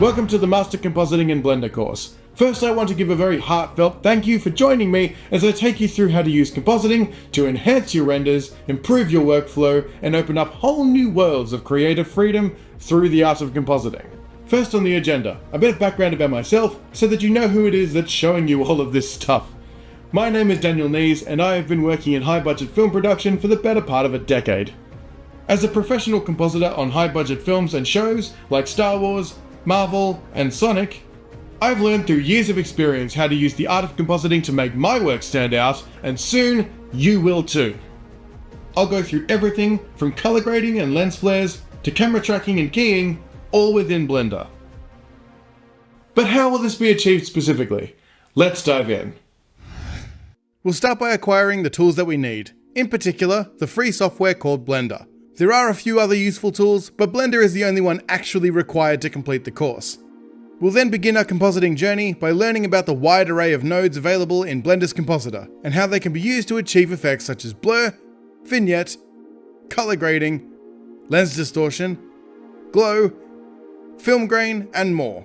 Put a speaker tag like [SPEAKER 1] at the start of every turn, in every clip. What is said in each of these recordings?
[SPEAKER 1] Welcome to the Master Compositing in Blender course. First, I want to give a very heartfelt thank you for joining me as I take you through how to use compositing to enhance your renders, improve your workflow, and open up whole new worlds of creative freedom through the art of compositing. First on the agenda, a bit of background about myself so that you know who it is that's showing you all of this stuff. My name is Daniel Nees, and I have been working in high-budget film production for the better part of a decade. As a professional compositor on high-budget films and shows like Star Wars, Marvel, and Sonic, I've learned through years of experience how to use the art of compositing to make my work stand out, and soon you will too. I'll go through everything from color grading and lens flares to camera tracking and keying, all within Blender. But how will this be achieved specifically? Let's dive in. We'll start by acquiring the tools that we need, in particular the free software called Blender. There are a few other useful tools, but Blender is the only one actually required to complete the course. We'll then begin our compositing journey by learning about the wide array of nodes available in Blender's compositor, and how they can be used to achieve effects such as blur, vignette, color grading, lens distortion, glow, film grain, and more.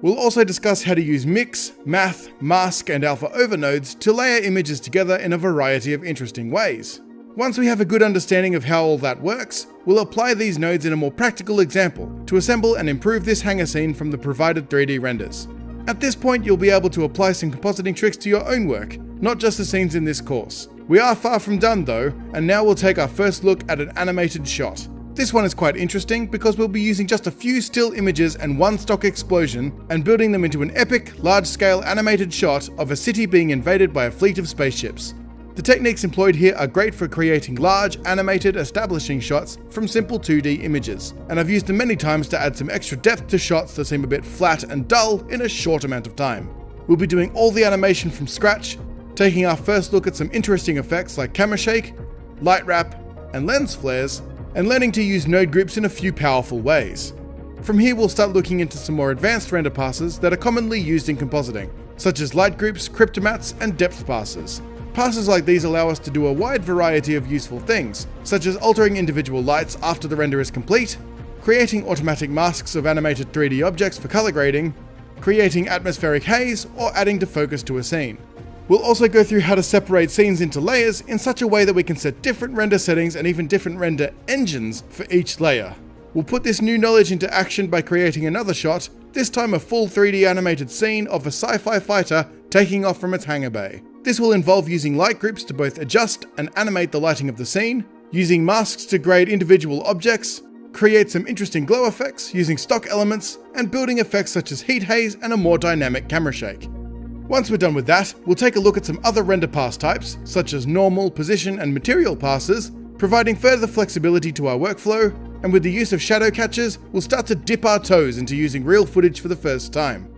[SPEAKER 1] We'll also discuss how to use mix, math, mask, and alpha over nodes to layer images together in a variety of interesting ways. Once we have a good understanding of how all that works, we'll apply these nodes in a more practical example to assemble and improve this hangar scene from the provided 3D renders. At this point, you'll be able to apply some compositing tricks to your own work, not just the scenes in this course. We are far from done though, and now we'll take our first look at an animated shot. This one is quite interesting because we'll be using just a few still images and one stock explosion and building them into an epic, large-scale animated shot of a city being invaded by a fleet of spaceships. The techniques employed here are great for creating large, animated, establishing shots from simple 2D images, and I've used them many times to add some extra depth to shots that seem a bit flat and dull in a short amount of time. We'll be doing all the animation from scratch, taking our first look at some interesting effects like camera shake, light wrap, and lens flares, and learning to use node groups in a few powerful ways. From here we'll start looking into some more advanced render passes that are commonly used in compositing, such as light groups, cryptomats, and depth passes. Passes like these allow us to do a wide variety of useful things, such as altering individual lights after the render is complete, creating automatic masks of animated 3D objects for color grading, creating atmospheric haze, or adding defocus to a scene. We'll also go through how to separate scenes into layers in such a way that we can set different render settings and even different render engines for each layer. We'll put this new knowledge into action by creating another shot, this time a full 3D animated scene of a sci-fi fighter taking off from its hangar bay. This will involve using light groups to both adjust and animate the lighting of the scene, using masks to grade individual objects, create some interesting glow effects using stock elements, and building effects such as heat haze and a more dynamic camera shake. Once we're done with that, we'll take a look at some other render pass types, such as normal, position, and material passes, providing further flexibility to our workflow, and with the use of shadow catchers, we'll start to dip our toes into using real footage for the first time.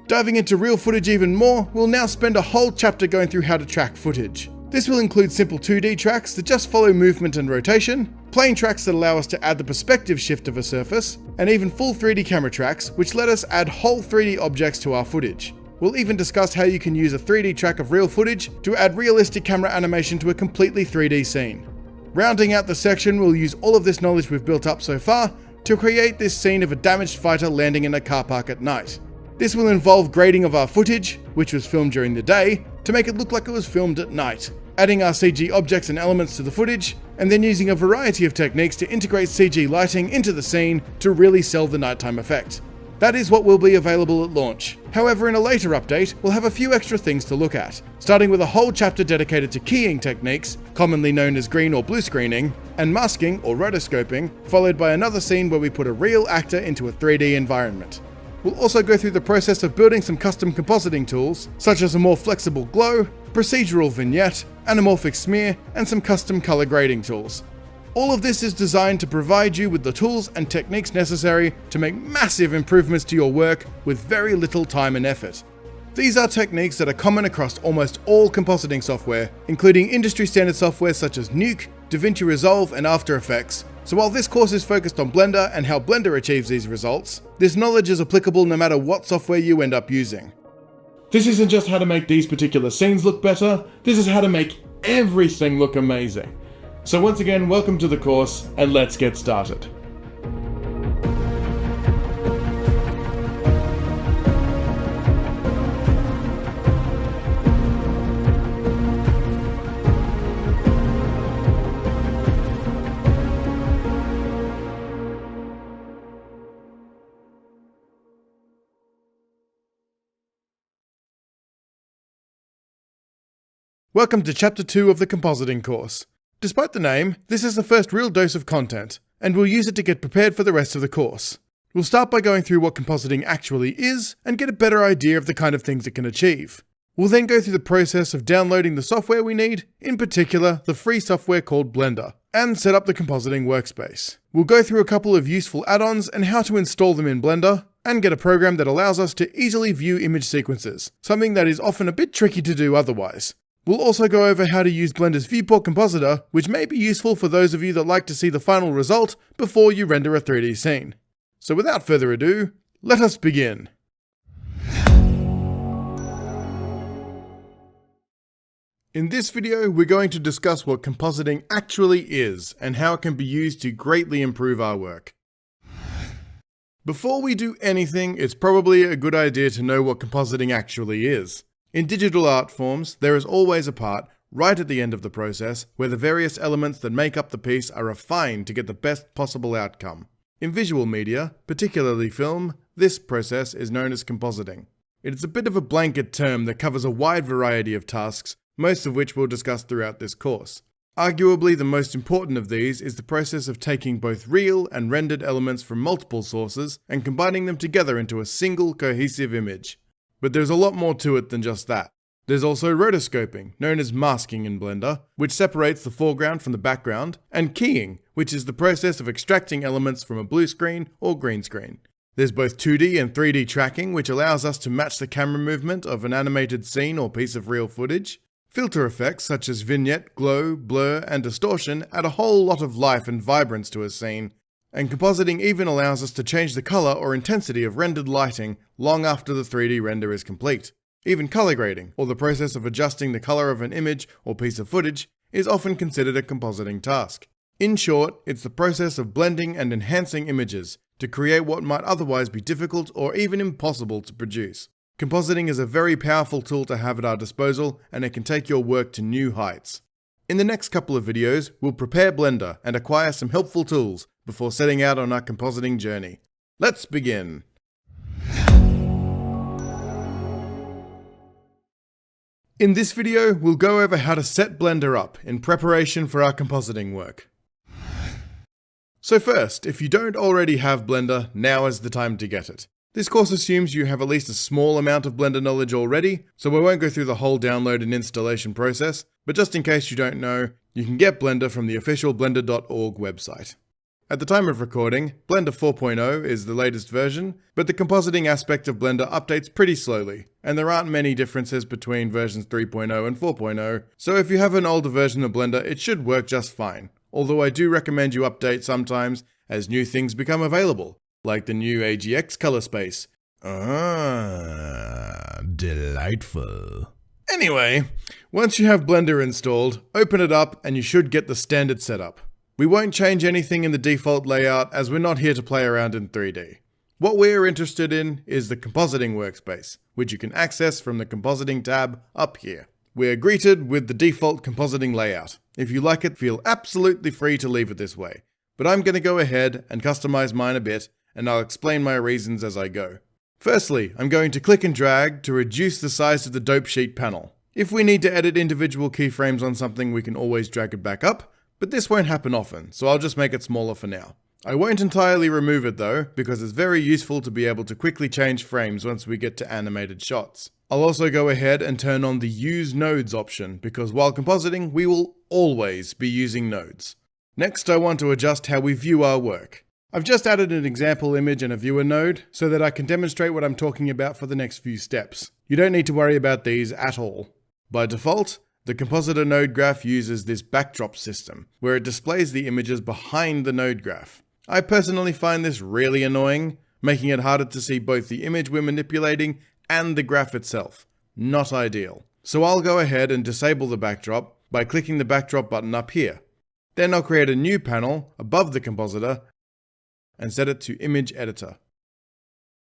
[SPEAKER 1] Diving into real footage even more, we'll now spend a whole chapter going through how to track footage. This will include simple 2D tracks that just follow movement and rotation, plane tracks that allow us to add the perspective shift of a surface, and even full 3D camera tracks which let us add whole 3D objects to our footage. We'll even discuss how you can use a 3D track of real footage to add realistic camera animation to a completely 3D scene. Rounding out the section, we'll use all of this knowledge we've built up so far to create this scene of a damaged fighter landing in a car park at night. This will involve grading of our footage, which was filmed during the day, to make it look like it was filmed at night, adding our CG objects and elements to the footage, and then using a variety of techniques to integrate CG lighting into the scene to really sell the nighttime effect. That is what will be available at launch. However, in a later update, we'll have a few extra things to look at, starting with a whole chapter dedicated to keying techniques, commonly known as green or blue screening, and masking or rotoscoping, followed by another scene where we put a real actor into a 3D environment. We'll also go through the process of building some custom compositing tools, such as a more flexible glow, procedural vignette, anamorphic smear, and some custom color grading tools. All of this is designed to provide you with the tools and techniques necessary to make massive improvements to your work with very little time and effort. These are techniques that are common across almost all compositing software, including industry standard software such as Nuke, DaVinci Resolve, and After Effects. So while this course is focused on Blender and how Blender achieves these results, this knowledge is applicable no matter what software you end up using. This isn't just how to make these particular scenes look better, this is how to make everything look amazing. So once again, welcome to the course, and let's get started. Welcome to Chapter 2 of the compositing course. Despite the name, this is the first real dose of content, and we'll use it to get prepared for the rest of the course. We'll start by going through what compositing actually is, and get a better idea of the kind of things it can achieve. We'll then go through the process of downloading the software we need, in particular the free software called Blender, and set up the compositing workspace. We'll go through a couple of useful add-ons and how to install them in Blender, and get a program that allows us to easily view image sequences, something that is often a bit tricky to do otherwise. We'll also go over how to use Blender's viewport compositor, which may be useful for those of you that like to see the final result before you render a 3D scene. So without further ado, let us begin. In this video, we're going to discuss what compositing actually is and how it can be used to greatly improve our work. Before we do anything, it's probably a good idea to know what compositing actually is. In digital art forms, there is always a part, right at the end of the process, where the various elements that make up the piece are refined to get the best possible outcome. In visual media, particularly film, this process is known as compositing. It is a bit of a blanket term that covers a wide variety of tasks, most of which we'll discuss throughout this course. Arguably the most important of these is the process of taking both real and rendered elements from multiple sources and combining them together into a single cohesive image. But there's a lot more to it than just that. There's also rotoscoping, known as masking in Blender, which separates the foreground from the background, and keying, which is the process of extracting elements from a blue screen or green screen. There's both 2D and 3D tracking, which allows us to match the camera movement of an animated scene or piece of real footage. Filter effects such as vignette, glow, blur, and distortion add a whole lot of life and vibrance to a scene, and compositing even allows us to change the color or intensity of rendered lighting long after the 3D render is complete. Even color grading, or the process of adjusting the color of an image or piece of footage, is often considered a compositing task. In short, it's the process of blending and enhancing images to create what might otherwise be difficult or even impossible to produce. Compositing is a very powerful tool to have at our disposal, and it can take your work to new heights. In the next couple of videos, we'll prepare Blender and acquire some helpful tools before setting out on our compositing journey. Let's begin! In this video, we'll go over how to set Blender up in preparation for our compositing work. So first, if you don't already have Blender, now is the time to get it. This course assumes you have at least a small amount of Blender knowledge already, so we won't go through the whole download and installation process, but just in case you don't know, you can get Blender from the official blender.org website. At the time of recording, Blender 4.0 is the latest version, but the compositing aspect of Blender updates pretty slowly, and there aren't many differences between versions 3.0 and 4.0, so if you have an older version of Blender, it should work just fine, although I do recommend you update sometimes as new things become available, like the new AGX color space. Delightful. Anyway, once you have Blender installed, open it up and you should get the standard setup. We won't change anything in the default layout as we're not here to play around in 3D. What we're interested in is the compositing workspace, which you can access from the compositing tab up here. We're greeted with the default compositing layout. If you like it, feel absolutely free to leave it this way. But I'm going to go ahead and customize mine a bit, and I'll explain my reasons as I go. Firstly, I'm going to click and drag to reduce the size of the dope sheet panel. If we need to edit individual keyframes on something, we can always drag it back up, but this won't happen often, so I'll just make it smaller for now. I won't entirely remove it though, because it's very useful to be able to quickly change frames once we get to animated shots. I'll also go ahead and turn on the Use Nodes option, because while compositing, we will always be using nodes. Next, I want to adjust how we view our work. I've just added an example image and a viewer node so that I can demonstrate what I'm talking about for the next few steps. You don't need to worry about these at all. By default, the compositor node graph uses this backdrop system, where it displays the images behind the node graph. I personally find this really annoying, making it harder to see both the image we're manipulating and the graph itself. Not ideal. So I'll go ahead and disable the backdrop by clicking the backdrop button up here. Then I'll create a new panel above the compositor and set it to Image Editor.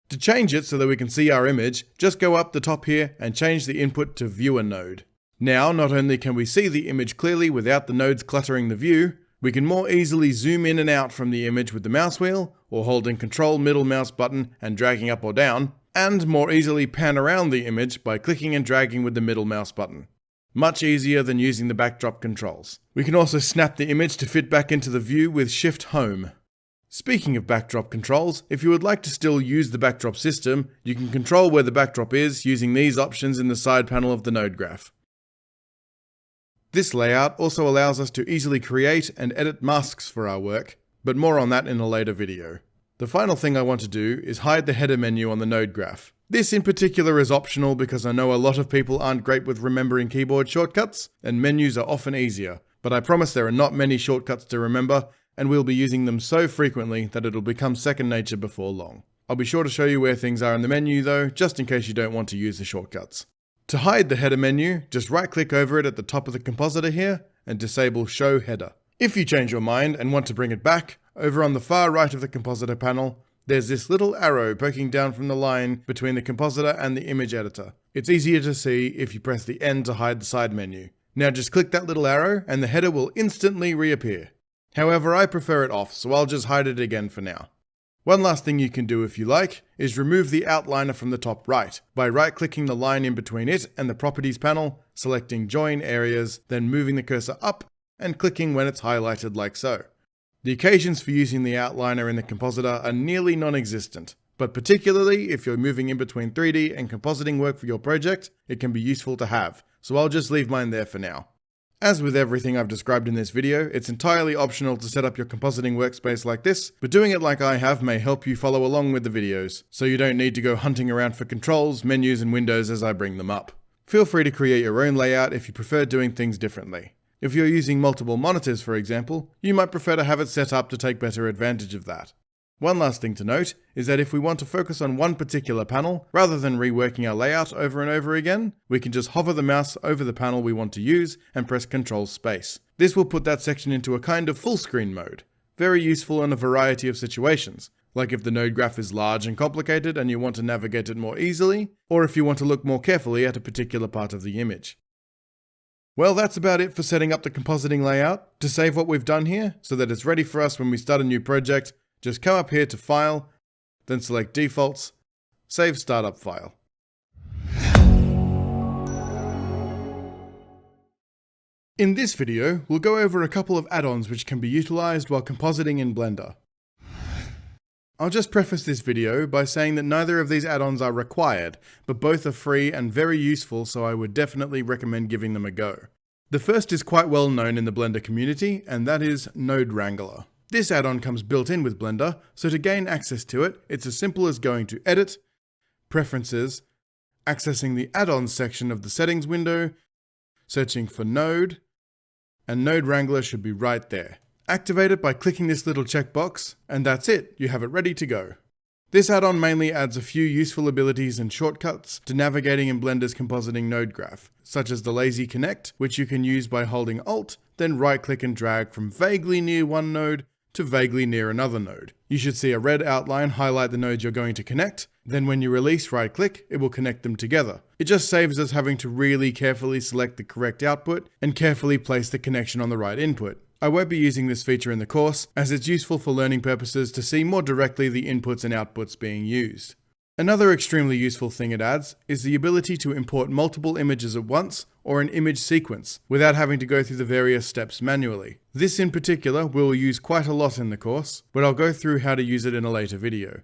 [SPEAKER 1] To change it so that we can see our image, just go up the top here and change the input to Viewer Node. Now, not only can we see the image clearly without the nodes cluttering the view, we can more easily zoom in and out from the image with the mouse wheel, or holding Control middle mouse button and dragging up or down, and more easily pan around the image by clicking and dragging with the middle mouse button. Much easier than using the backdrop controls. We can also snap the image to fit back into the view with Shift Home. Speaking of backdrop controls, if you would like to still use the backdrop system, you can control where the backdrop is using these options in the side panel of the node graph. This layout also allows us to easily create and edit masks for our work, but more on that in a later video. The final thing I want to do is hide the header menu on the node graph. This in particular is optional because I know a lot of people aren't great with remembering keyboard shortcuts, and menus are often easier, but I promise there are not many shortcuts to remember, and we'll be using them so frequently that it'll become second nature before long. I'll be sure to show you where things are in the menu though, just in case you don't want to use the shortcuts. To hide the header menu, just right-click over it at the top of the compositor here, and disable Show Header. If you change your mind and want to bring it back, over on the far right of the compositor panel, there's this little arrow poking down from the line between the compositor and the image editor. It's easier to see if you press the N to hide the side menu. Now just click that little arrow and the header will instantly reappear. However, I prefer it off, so I'll just hide it again for now. One last thing you can do if you like, is remove the outliner from the top right, by right-clicking the line in between it and the Properties panel, selecting Join Areas, then moving the cursor up, and clicking when it's highlighted like so. The occasions for using the outliner in the compositor are nearly non-existent, but particularly if you're moving in between 3D and compositing work for your project, it can be useful to have, so I'll just leave mine there for now. As with everything I've described in this video, it's entirely optional to set up your compositing workspace like this, but doing it like I have may help you follow along with the videos, so you don't need to go hunting around for controls, menus, and windows as I bring them up. Feel free to create your own layout if you prefer doing things differently. If you're using multiple monitors, for example, you might prefer to have it set up to take better advantage of that. One last thing to note is that if we want to focus on one particular panel, rather than reworking our layout over and over again, we can just hover the mouse over the panel we want to use and press Ctrl Space. This will put that section into a kind of full screen mode. Very useful in a variety of situations, like if the node graph is large and complicated and you want to navigate it more easily, or if you want to look more carefully at a particular part of the image. Well, that's about it for setting up the compositing layout. To save what we've done here, so that it's ready for us when we start a new project, just come up here to File, then select Defaults, Save Startup File. In this video, we'll go over a couple of add-ons which can be utilized while compositing in Blender. I'll just preface this video by saying that neither of these add-ons are required, but both are free and very useful, so I would definitely recommend giving them a go. The first is quite well known in the Blender community, and that is Node Wrangler. This add-on comes built in with Blender, so to gain access to it, it's as simple as going to Edit, Preferences, accessing the Add-ons section of the Settings window, searching for Node, and Node Wrangler should be right there. Activate it by clicking this little checkbox, and that's it, you have it ready to go. This add-on mainly adds a few useful abilities and shortcuts to navigating in Blender's compositing node graph, such as the lazy connect, which you can use by holding Alt, then right-click and drag from vaguely near one node to vaguely near another node. You should see a red outline highlight the nodes you're going to connect, then when you release right-click, it will connect them together. It just saves us having to really carefully select the correct output and carefully place the connection on the right input. I won't be using this feature in the course, as it's useful for learning purposes to see more directly the inputs and outputs being used. Another extremely useful thing it adds is the ability to import multiple images at once or an image sequence without having to go through the various steps manually. This in particular we'll use quite a lot in the course, but I'll go through how to use it in a later video.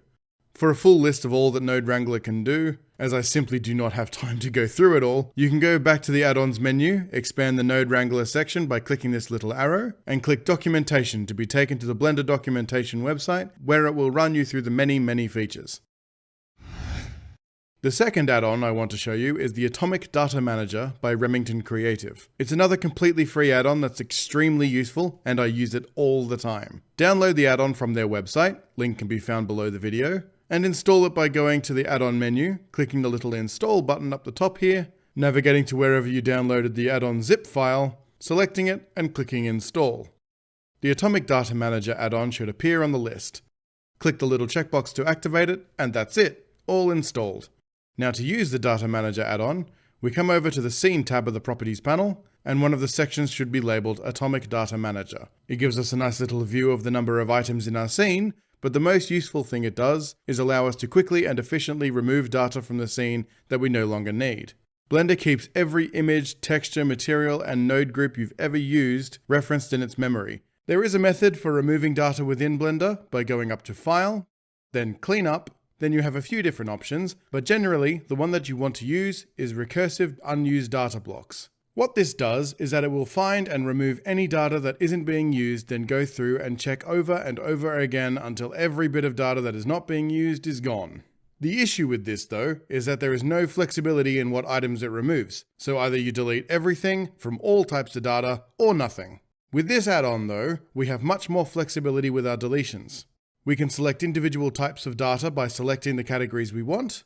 [SPEAKER 1] For a full list of all that Node Wrangler can do, as I simply do not have time to go through it all, you can go back to the add-ons menu, expand the Node Wrangler section by clicking this little arrow, and click Documentation to be taken to the Blender documentation website, where it will run you through the many features. The second add-on I want to show you is the Atomic Data Manager by Remington Creative. It's another completely free add-on that's extremely useful, and I use it all the time. Download the add-on from their website, link can be found below the video, and install it by going to the add-on menu, clicking the little install button up the top here, navigating to wherever you downloaded the add-on zip file, selecting it, and clicking install. The Atomic Data Manager add-on should appear on the list. Click the little checkbox to activate it, and that's it, all installed. Now to use the Data Manager add-on, we come over to the Scene tab of the Properties panel, and one of the sections should be labeled Atomic Data Manager. It gives us a nice little view of the number of items in our scene, but the most useful thing it does is allow us to quickly and efficiently remove data from the scene that we no longer need. Blender keeps every image, texture, material, and node group you've ever used referenced in its memory. There is a method for removing data within Blender by going up to File, then Clean Up. Then you have a few different options, but generally the one that you want to use is Recursive Unused Data Blocks. What this does is that it will find and remove any data that isn't being used, then go through and check over and over again until every bit of data that is not being used is gone. The issue with this though is that there is no flexibility in what items it removes, so either you delete everything from all types of data or nothing. With this add-on though, we have much more flexibility with our deletions. We can select individual types of data by selecting the categories we want,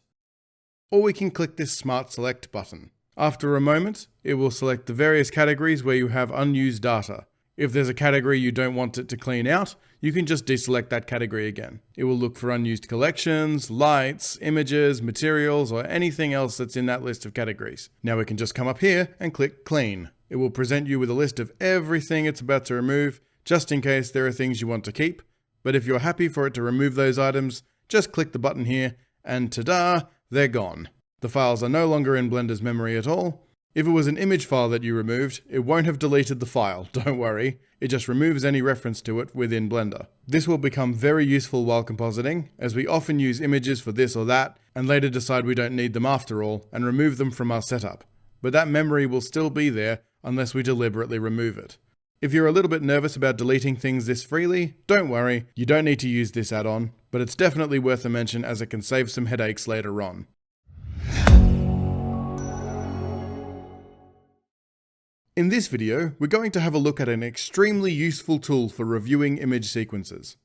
[SPEAKER 1] or we can click this Smart Select button. After a moment, it will select the various categories where you have unused data. If there's a category you don't want it to clean out, you can just deselect that category again. It will look for unused collections, lights, images, materials, or anything else that's in that list of categories. Now we can just come up here and click Clean. It will present you with a list of everything it's about to remove, just in case there are things you want to keep. But if you're happy for it to remove those items, just click the button here, and ta-da, they're gone. The files are no longer in Blender's memory at all. If it was an image file that you removed, it won't have deleted the file, don't worry. It just removes any reference to it within Blender. This will become very useful while compositing, as we often use images for this or that, and later decide we don't need them after all, and remove them from our setup. But that memory will still be there unless we deliberately remove it. If you're a little bit nervous about deleting things this freely, don't worry, you don't need to use this add-on, but it's definitely worth a mention as it can save some headaches later on. In this video, we're going to have a look at an extremely useful tool for reviewing image sequences.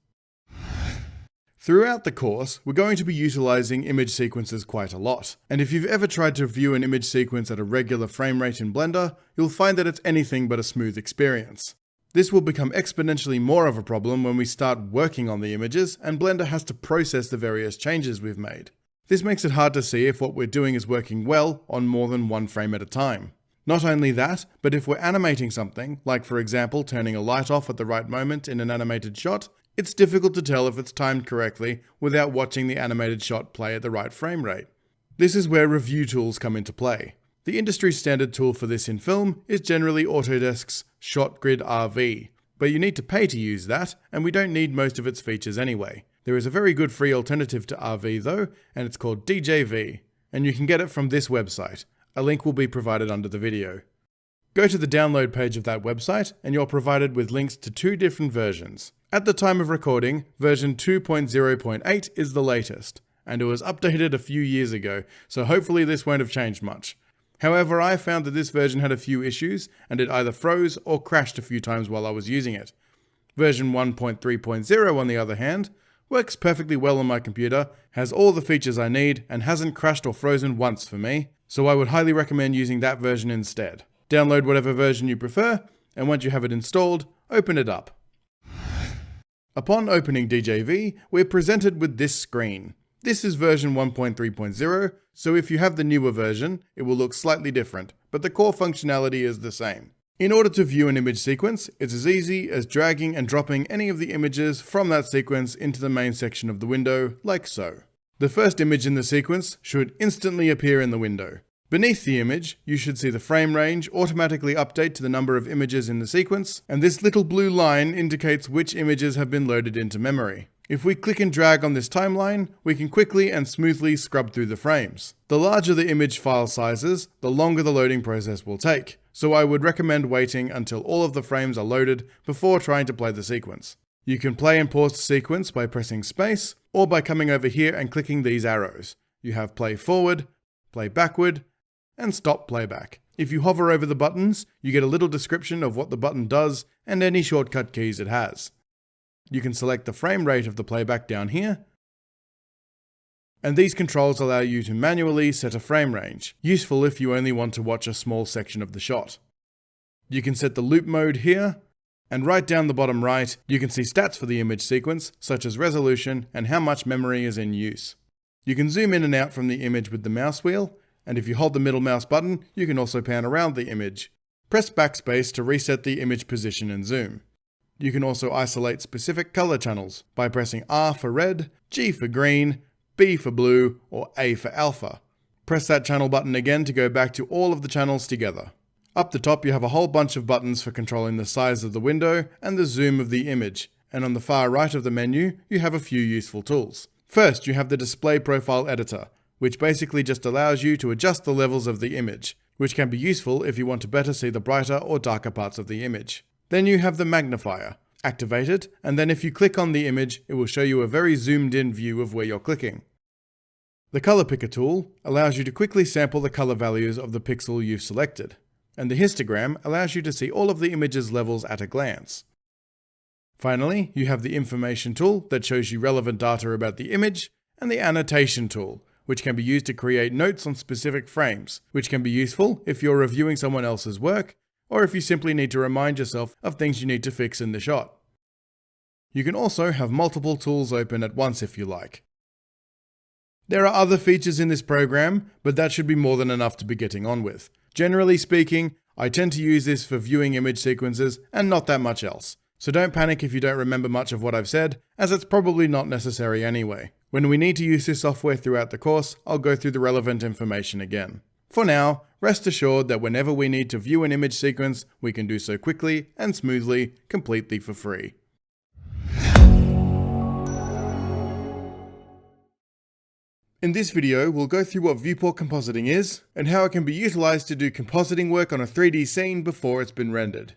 [SPEAKER 1] Throughout the course, we're going to be utilizing image sequences quite a lot. And if you've ever tried to view an image sequence at a regular frame rate in Blender, you'll find that it's anything but a smooth experience. This will become exponentially more of a problem when we start working on the images and Blender has to process the various changes we've made. This makes it hard to see if what we're doing is working well on more than one frame at a time. Not only that, but if we're animating something, like for example turning a light off at the right moment in an animated shot, it's difficult to tell if it's timed correctly without watching the animated shot play at the right frame rate. This is where review tools come into play. The industry standard tool for this in film is generally Autodesk's ShotGrid RV, but you need to pay to use that, and we don't need most of its features anyway. There is a very good free alternative to RV though, and it's called DJV, and you can get it from this website. A link will be provided under the video. Go to the download page of that website, and you're provided with links to two different versions. At the time of recording, version 2.0.8 is the latest, and it was updated a few years ago, so hopefully this won't have changed much. However, I found that this version had a few issues, and it either froze or crashed a few times while I was using it. Version 1.3.0, on the other hand, works perfectly well on my computer, has all the features I need, and hasn't crashed or frozen once for me, so I would highly recommend using that version instead. Download whatever version you prefer, and once you have it installed, open it up. Upon opening DJV, we're presented with this screen. This is version 1.3.0, so if you have the newer version, it will look slightly different, but the core functionality is the same. In order to view an image sequence, it's as easy as dragging and dropping any of the images from that sequence into the main section of the window, like so. The first image in the sequence should instantly appear in the window. Beneath the image, you should see the frame range automatically update to the number of images in the sequence, and this little blue line indicates which images have been loaded into memory. If we click and drag on this timeline, we can quickly and smoothly scrub through the frames. The larger the image file sizes, the longer the loading process will take, so I would recommend waiting until all of the frames are loaded before trying to play the sequence. You can play and pause the sequence by pressing space, or by coming over here and clicking these arrows. You have play forward, play backward, and stop playback. If you hover over the buttons, you get a little description of what the button does and any shortcut keys it has. You can select the frame rate of the playback down here, and these controls allow you to manually set a frame range, useful if you only want to watch a small section of the shot. You can set the loop mode here, and right down the bottom right, you can see stats for the image sequence, such as resolution and how much memory is in use. You can zoom in and out from the image with the mouse wheel, and if you hold the middle mouse button, you can also pan around the image. Press backspace to reset the image position and zoom. You can also isolate specific color channels by pressing R for red, G for green, B for blue, or A for alpha. Press that channel button again to go back to all of the channels together. Up the top you have a whole bunch of buttons for controlling the size of the window and the zoom of the image, and on the far right of the menu you have a few useful tools. First you have the display profile editor, which basically just allows you to adjust the levels of the image, which can be useful if you want to better see the brighter or darker parts of the image. Then you have the magnifier. Activate it, and then if you click on the image, it will show you a very zoomed in view of where you're clicking. The color picker tool allows you to quickly sample the color values of the pixel you've selected, and the histogram allows you to see all of the image's levels at a glance. Finally, you have the information tool that shows you relevant data about the image, and the annotation tool, which can be used to create notes on specific frames, which can be useful if you're reviewing someone else's work, or if you simply need to remind yourself of things you need to fix in the shot. You can also have multiple tools open at once if you like. There are other features in this program, but that should be more than enough to be getting on with. Generally speaking, I tend to use this for viewing image sequences and not that much else. So don't panic if you don't remember much of what I've said, as it's probably not necessary anyway. When we need to use this software throughout the course, I'll go through the relevant information again. For now, rest assured that whenever we need to view an image sequence, we can do so quickly and smoothly, completely for free. In this video, we'll go through what viewport compositing is, and how it can be utilized to do compositing work on a 3D scene before it's been rendered.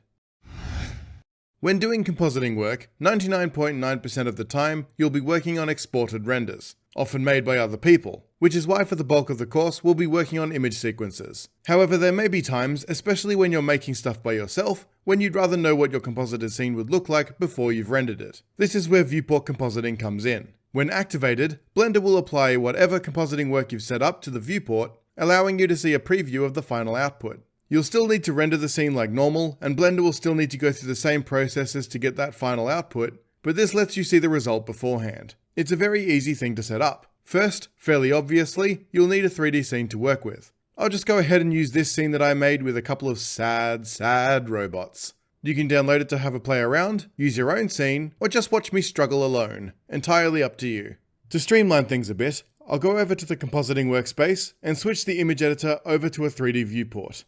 [SPEAKER 1] When doing compositing work, 99.9% of the time, you'll be working on exported renders, often made by other people, which is why for the bulk of the course we'll be working on image sequences. However, there may be times, especially when you're making stuff by yourself, when you'd rather know what your composited scene would look like before you've rendered it. This is where viewport compositing comes in. When activated, Blender will apply whatever compositing work you've set up to the viewport, allowing you to see a preview of the final output. You'll still need to render the scene like normal, and Blender will still need to go through the same processes to get that final output, but this lets you see the result beforehand. It's a very easy thing to set up. First, fairly obviously, you'll need a 3D scene to work with. I'll just go ahead and use this scene that I made with a couple of sad robots. You can download it to have a play around, use your own scene, or just watch me struggle alone. Entirely up to you. To streamline things a bit, I'll go over to the compositing workspace and switch the image editor over to a 3D viewport.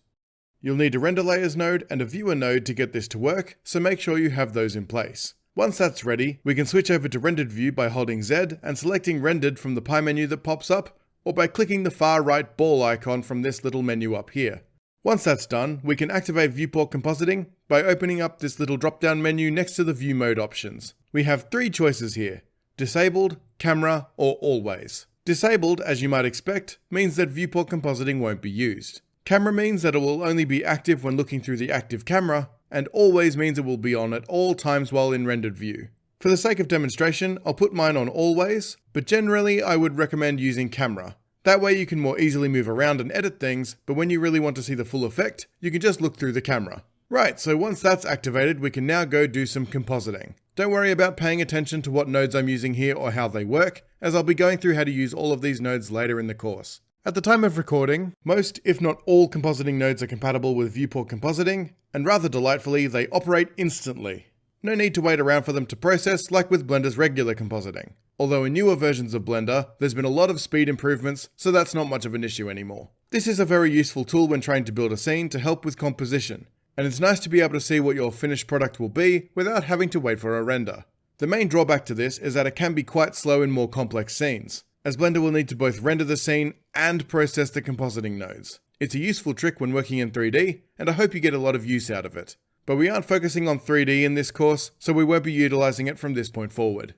[SPEAKER 1] You'll need a render layers node and a viewer node to get this to work, so make sure you have those in place. Once that's ready, we can switch over to rendered view by holding Z and selecting rendered from the pie menu that pops up, or by clicking the far right ball icon from this little menu up here. Once that's done, we can activate viewport compositing by opening up this little drop-down menu next to the view mode options. We have three choices here: disabled, camera, or always. Disabled, as you might expect, means that viewport compositing won't be used. Camera means that it will only be active when looking through the active camera, and always means it will be on at all times while in rendered view. For the sake of demonstration, I'll put mine on always, but generally I would recommend using camera. That way you can more easily move around and edit things, but when you really want to see the full effect, you can just look through the camera. Right, so once that's activated, we can now go do some compositing. Don't worry about paying attention to what nodes I'm using here or how they work, as I'll be going through how to use all of these nodes later in the course. At the time of recording, most, if not all, compositing nodes are compatible with viewport compositing, and rather delightfully, they operate instantly. No need to wait around for them to process like with Blender's regular compositing. Although in newer versions of Blender, there's been a lot of speed improvements, so that's not much of an issue anymore. This is a very useful tool when trying to build a scene to help with composition, and it's nice to be able to see what your finished product will be without having to wait for a render. The main drawback to this is that it can be quite slow in more complex scenes, as Blender will need to both render the scene and process the compositing nodes. It's a useful trick when working in 3D, and I hope you get a lot of use out of it. But we aren't focusing on 3D in this course, so we won't be utilizing it from this point forward.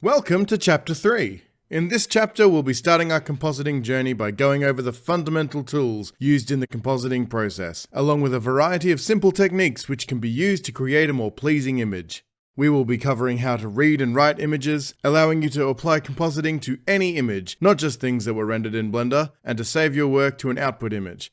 [SPEAKER 1] Welcome to Chapter 3. In this chapter, we'll be starting our compositing journey by going over the fundamental tools used in the compositing process, along with a variety of simple techniques which can be used to create a more pleasing image. We will be covering how to read and write images, allowing you to apply compositing to any image, not just things that were rendered in Blender, and to save your work to an output image.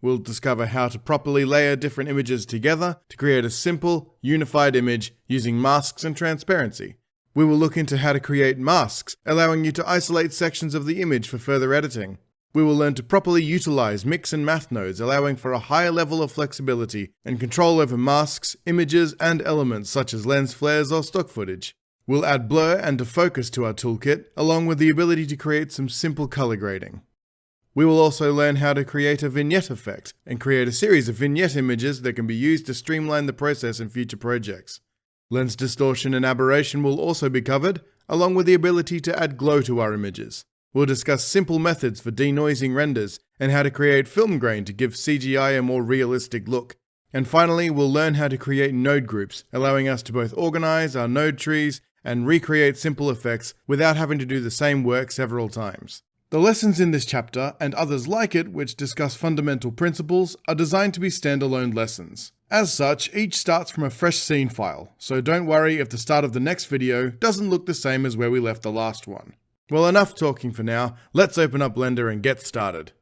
[SPEAKER 1] We'll discover how to properly layer different images together to create a simple, unified image using masks and transparency. We will look into how to create masks, allowing you to isolate sections of the image for further editing. We will learn to properly utilize mix and math nodes, allowing for a higher level of flexibility and control over masks, images, and elements such as lens flares or stock footage. We'll add blur and defocus to our toolkit, along with the ability to create some simple color grading. We will also learn how to create a vignette effect, and create a series of vignette images that can be used to streamline the process in future projects. Lens distortion and aberration will also be covered, along with the ability to add glow to our images. We'll discuss simple methods for denoising renders, and how to create film grain to give CGI a more realistic look. And finally, we'll learn how to create node groups, allowing us to both organize our node trees and recreate simple effects without having to do the same work several times. The lessons in this chapter, and others like it which discuss fundamental principles, are designed to be standalone lessons. As such, each starts from a fresh scene file, so don't worry if the start of the next video doesn't look the same as where we left the last one. Well, enough talking for now, let's open up Blender and get started.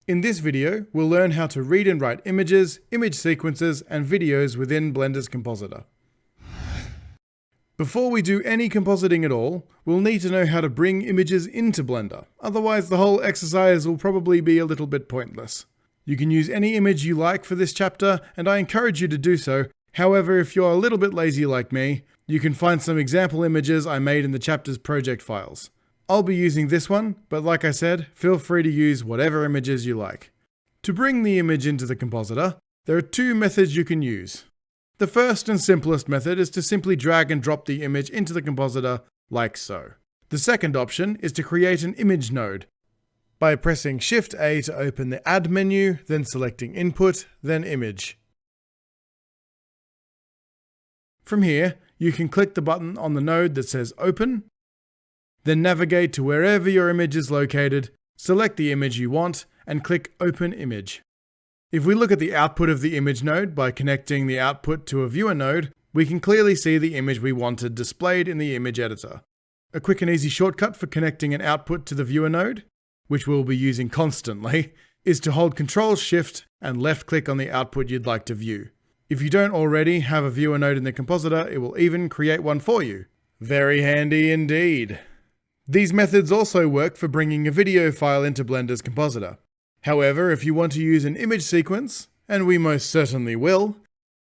[SPEAKER 1] In this video, we'll learn how to read and write images, image sequences, and videos within Blender's compositor. Before we do any compositing at all, we'll need to know how to bring images into Blender, otherwise the whole exercise will probably be a little bit pointless. You can use any image you like for this chapter, and I encourage you to do so. However, if you're a little bit lazy like me, you can find some example images I made in the chapter's project files. I'll be using this one, but like I said, feel free to use whatever images you like. To bring the image into the compositor, there are two methods you can use. The first and simplest method is to simply drag and drop the image into the compositor, like so. The second option is to create an image node by pressing Shift-A to open the Add menu, then selecting Input, then Image. From here, you can click the button on the node that says Open, then navigate to wherever your image is located, select the image you want, and click Open Image. If we look at the output of the image node by connecting the output to a viewer node, we can clearly see the image we wanted displayed in the image editor. A quick and easy shortcut for connecting an output to the viewer node, which we'll be using constantly, is to hold Ctrl-Shift and left-click on the output you'd like to view. If you don't already have a viewer node in the compositor, it will even create one for you. Very handy indeed. These methods also work for bringing a video file into Blender's compositor. However, if you want to use an image sequence, and we most certainly will,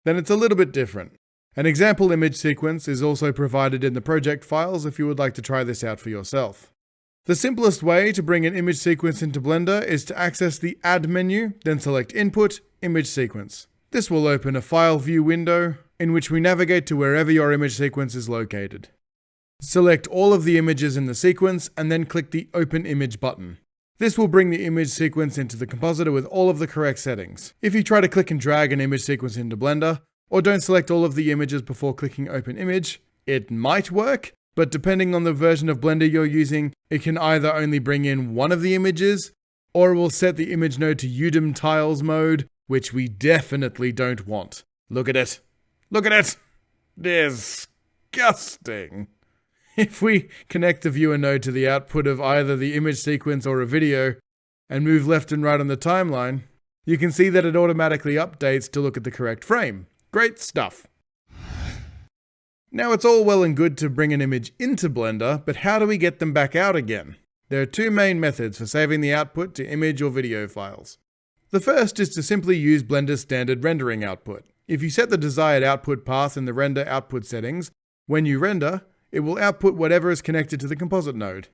[SPEAKER 1] then it's a little bit different. An example image sequence is also provided in the project files if you would like to try this out for yourself. The simplest way to bring an image sequence into Blender is to access the Add menu, then select Input, Image Sequence. This will open a file view window in which we navigate to wherever your image sequence is located. Select all of the images in the sequence and then click the Open Image button. This will bring the image sequence into the compositor with all of the correct settings. If you try to click and drag an image sequence into Blender, or don't select all of the images before clicking Open Image, it might work, but depending on the version of Blender you're using, it can either only bring in one of the images, or it will set the image node to UDIM tiles mode, which we definitely don't want. Look at it. Look at it! Disgusting! If we connect the viewer node to the output of either the image sequence or a video, and move left and right on the timeline, you can see that it automatically updates to look at the correct frame. Great stuff! Now it's all well and good to bring an image into Blender, but how do we get them back out again? There are two main methods for saving the output to image or video files. The first is to simply use Blender's standard rendering output. If you set the desired output path in the render output settings, when you render, it will output whatever is connected to the composite node.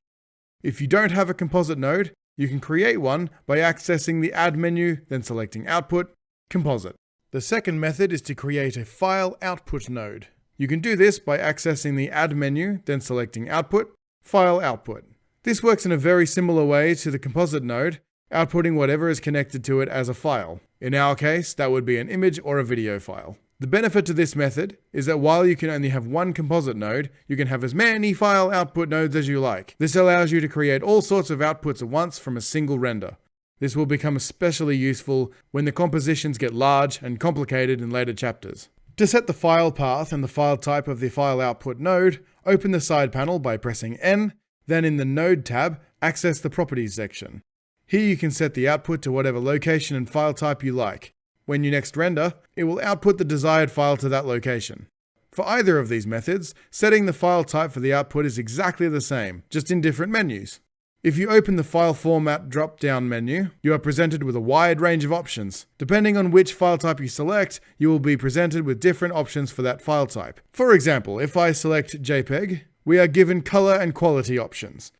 [SPEAKER 1] If you don't have a composite node, you can create one by accessing the Add menu, then selecting Output, Composite. The second method is to create a file output node. You can do this by accessing the Add menu, then selecting Output, File Output. This works in a very similar way to the composite node, outputting whatever is connected to it as a file. In our case, that would be an image or a video file. The benefit to this method is that while you can only have one composite node, you can have as many file output nodes as you like. This allows you to create all sorts of outputs at once from a single render. This will become especially useful when the compositions get large and complicated in later chapters. To set the file path and the file type of the file output node, open the side panel by pressing N, then in the Node tab, access the Properties section. Here you can set the output to whatever location and file type you like. When you next render, it will output the desired file to that location. For either of these methods, setting the file type for the output is exactly the same, just in different menus. If you open the File Format drop-down menu, you are presented with a wide range of options. Depending on which file type you select, you will be presented with different options for that file type. For example, if I select JPEG, we are given color and quality options.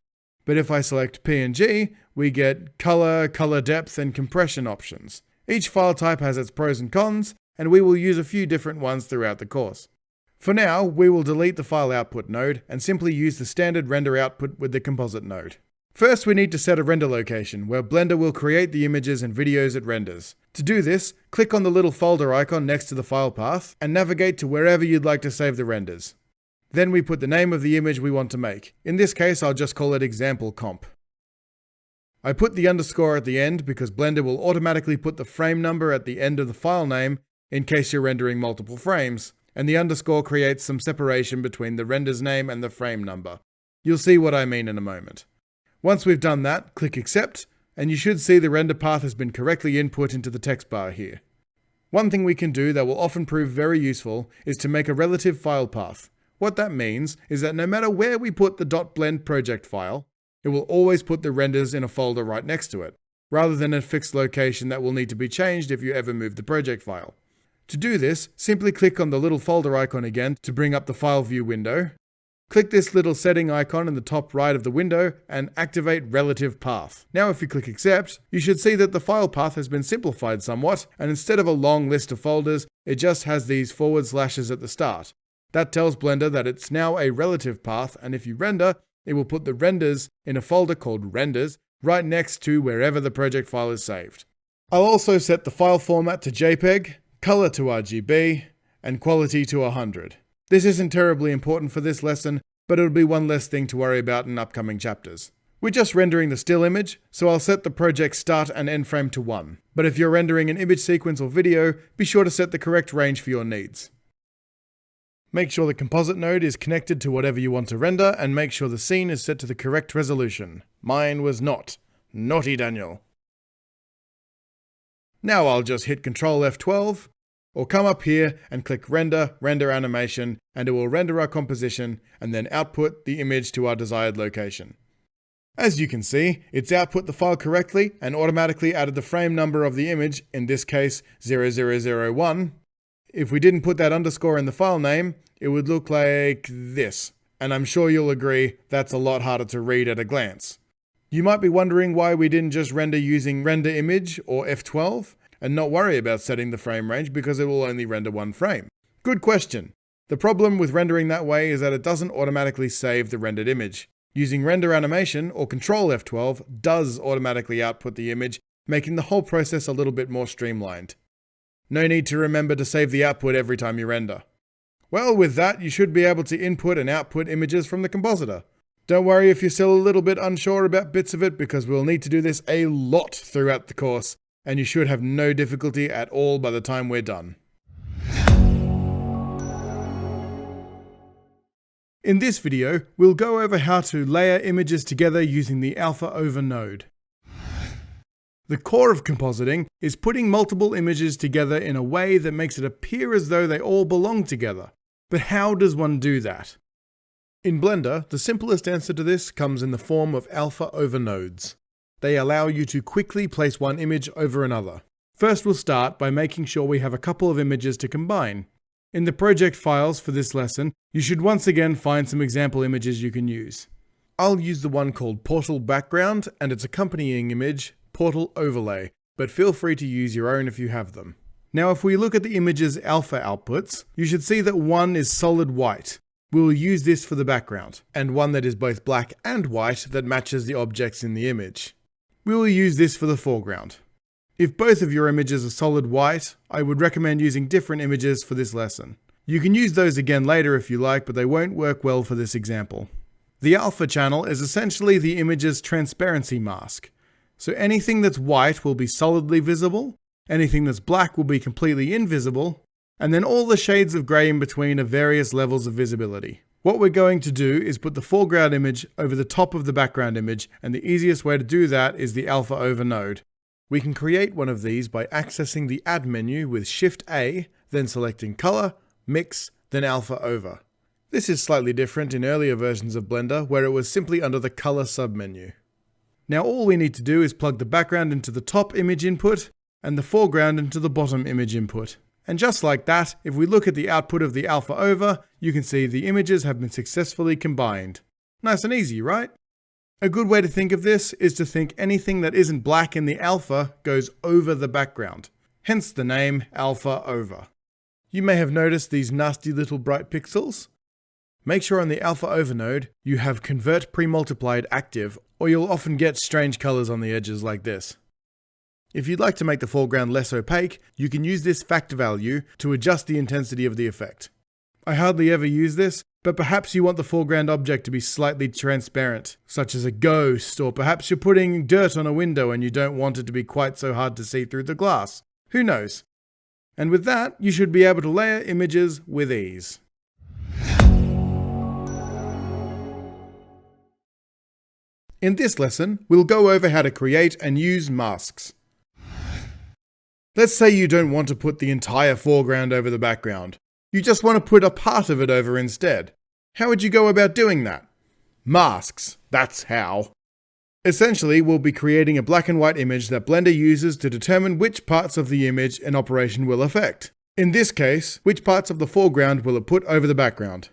[SPEAKER 1] But if I select PNG, we get color, color depth, and compression options. Each file type has its pros and cons, and we will use a few different ones throughout the course. For now, we will delete the file output node and simply use the standard render output with the composite node. First, we need to set a render location where Blender will create the images and videos it renders. To do this, click on the little folder icon next to the file path and navigate to wherever you'd like to save the renders. Then we put the name of the image we want to make. In this case, I'll just call it example comp. I put the underscore at the end because Blender will automatically put the frame number at the end of the file name in case you're rendering multiple frames, and the underscore creates some separation between the render's name and the frame number. You'll see what I mean in a moment. Once we've done that, click Accept, and you should see the render path has been correctly input into the text bar here. One thing we can do that will often prove very useful is to make a relative file path. What that means is that no matter where we put the .blend project file, it will always put the renders in a folder right next to it, rather than a fixed location that will need to be changed if you ever move the project file. To do this, simply click on the little folder icon again to bring up the file view window. Click this little setting icon in the top right of the window and activate Relative Path. Now if you click Accept, you should see that the file path has been simplified somewhat, and instead of a long list of folders, it just has these forward slashes at the start. That tells Blender that it's now a relative path, and if you render, it will put the renders in a folder called Renders right next to wherever the project file is saved. I'll also set the file format to JPEG, color to RGB, and quality to 100. This isn't terribly important for this lesson, but it'll be one less thing to worry about in upcoming chapters. We're just rendering the still image, so I'll set the project start and end frame to 1. But if you're rendering an image sequence or video, be sure to set the correct range for your needs. Make sure the composite node is connected to whatever you want to render, and make sure the scene is set to the correct resolution. Mine was not. Naughty Daniel. Now I'll just hit Ctrl F12, or come up here and click Render, Render Animation, and it will render our composition and then output the image to our desired location. As you can see, it's output the file correctly and automatically added the frame number of the image, in this case 0001. If we didn't put that underscore in the file name, it would look like this, and I'm sure you'll agree that's a lot harder to read at a glance. You might be wondering why we didn't just render using Render Image or F12, and not worry about setting the frame range because it will only render one frame. Good question. The problem with rendering that way is that it doesn't automatically save the rendered image. Using Render Animation or Ctrl F12 does automatically output the image, making the whole process a little bit more streamlined. No need to remember to save the output every time you render. Well, with that, you should be able to input and output images from the compositor. Don't worry if you're still a little bit unsure about bits of it, because we'll need to do this a lot throughout the course, and you should have no difficulty at all by the time we're done. In this video, we'll go over how to layer images together using the alpha over node. The core of compositing is putting multiple images together in a way that makes it appear as though they all belong together. But how does one do that? In Blender, the simplest answer to this comes in the form of alpha over nodes. They allow you to quickly place one image over another. First, we'll start by making sure we have a couple of images to combine. In the project files for this lesson, you should once again find some example images you can use. I'll use the one called Portal Background and its accompanying image, Portal Overlay, but feel free to use your own if you have them. Now if we look at the image's alpha outputs, you should see that one is solid white. We will use this for the background, and one that is both black and white that matches the objects in the image. We will use this for the foreground. If both of your images are solid white, I would recommend using different images for this lesson. You can use those again later if you like, but they won't work well for this example. The alpha channel is essentially the image's transparency mask. So anything that's white will be solidly visible, anything that's black will be completely invisible, and then all the shades of grey in between are various levels of visibility. What we're going to do is put the foreground image over the top of the background image, and the easiest way to do that is the alpha over node. We can create one of these by accessing the Add menu with Shift A, then selecting Color, Mix, then Alpha Over. This is slightly different in earlier versions of Blender, where it was simply under the Color submenu. Now all we need to do is plug the background into the top image input and the foreground into the bottom image input. And just like that, if we look at the output of the alpha over, you can see the images have been successfully combined. Nice and easy, right? A good way to think of this is to think anything that isn't black in the alpha goes over the background. Hence the name alpha over. You may have noticed these nasty little bright pixels. Make sure on the alpha over node you have convert premultiplied active, or you'll often get strange colors on the edges like this. If you'd like to make the foreground less opaque, you can use this factor value to adjust the intensity of the effect. I hardly ever use this, but perhaps you want the foreground object to be slightly transparent, such as a ghost, or perhaps you're putting dirt on a window and you don't want it to be quite so hard to see through the glass. Who knows? And with that, you should be able to layer images with ease. In this lesson, we'll go over how to create and use masks. Let's say you don't want to put the entire foreground over the background. You just want to put a part of it over instead. How would you go about doing that? Masks, that's how. Essentially, we'll be creating a black and white image that Blender uses to determine which parts of the image an operation will affect. In this case, which parts of the foreground will it put over the background.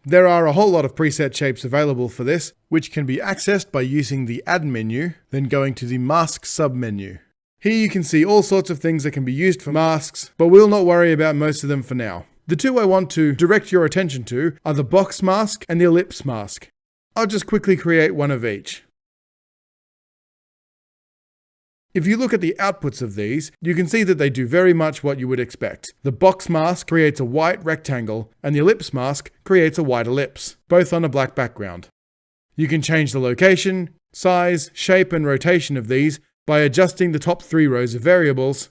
[SPEAKER 1] There are a whole lot of preset shapes available for this, which can be accessed by using the Add menu, then going to the Mask submenu. Here you can see all sorts of things that can be used for masks, but we'll not worry about most of them for now. The two I want to direct your attention to are the box mask and the ellipse mask. I'll just quickly create one of each. If you look at the outputs of these, you can see that they do very much what you would expect. The box mask creates a white rectangle, and the ellipse mask creates a white ellipse, both on a black background. You can change the location, size, shape, and rotation of these by adjusting the top 3 rows of variables,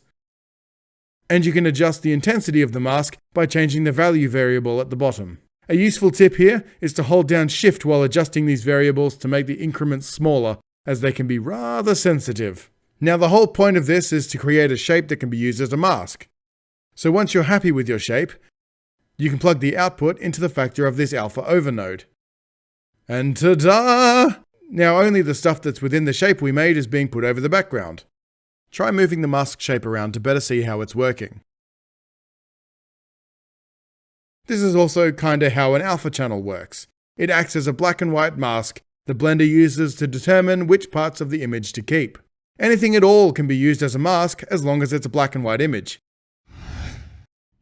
[SPEAKER 1] and you can adjust the intensity of the mask by changing the value variable at the bottom. A useful tip here is to hold down Shift while adjusting these variables to make the increments smaller, as they can be rather sensitive. Now the whole point of this is to create a shape that can be used as a mask. So once you're happy with your shape, you can plug the output into the factor of this alpha over node. And ta-da! Now only the stuff that's within the shape we made is being put over the background. Try moving the mask shape around to better see how it's working. This is also kinda how an alpha channel works. It acts as a black and white mask the Blender uses to determine which parts of the image to keep. Anything at all can be used as a mask as long as it's a black and white image.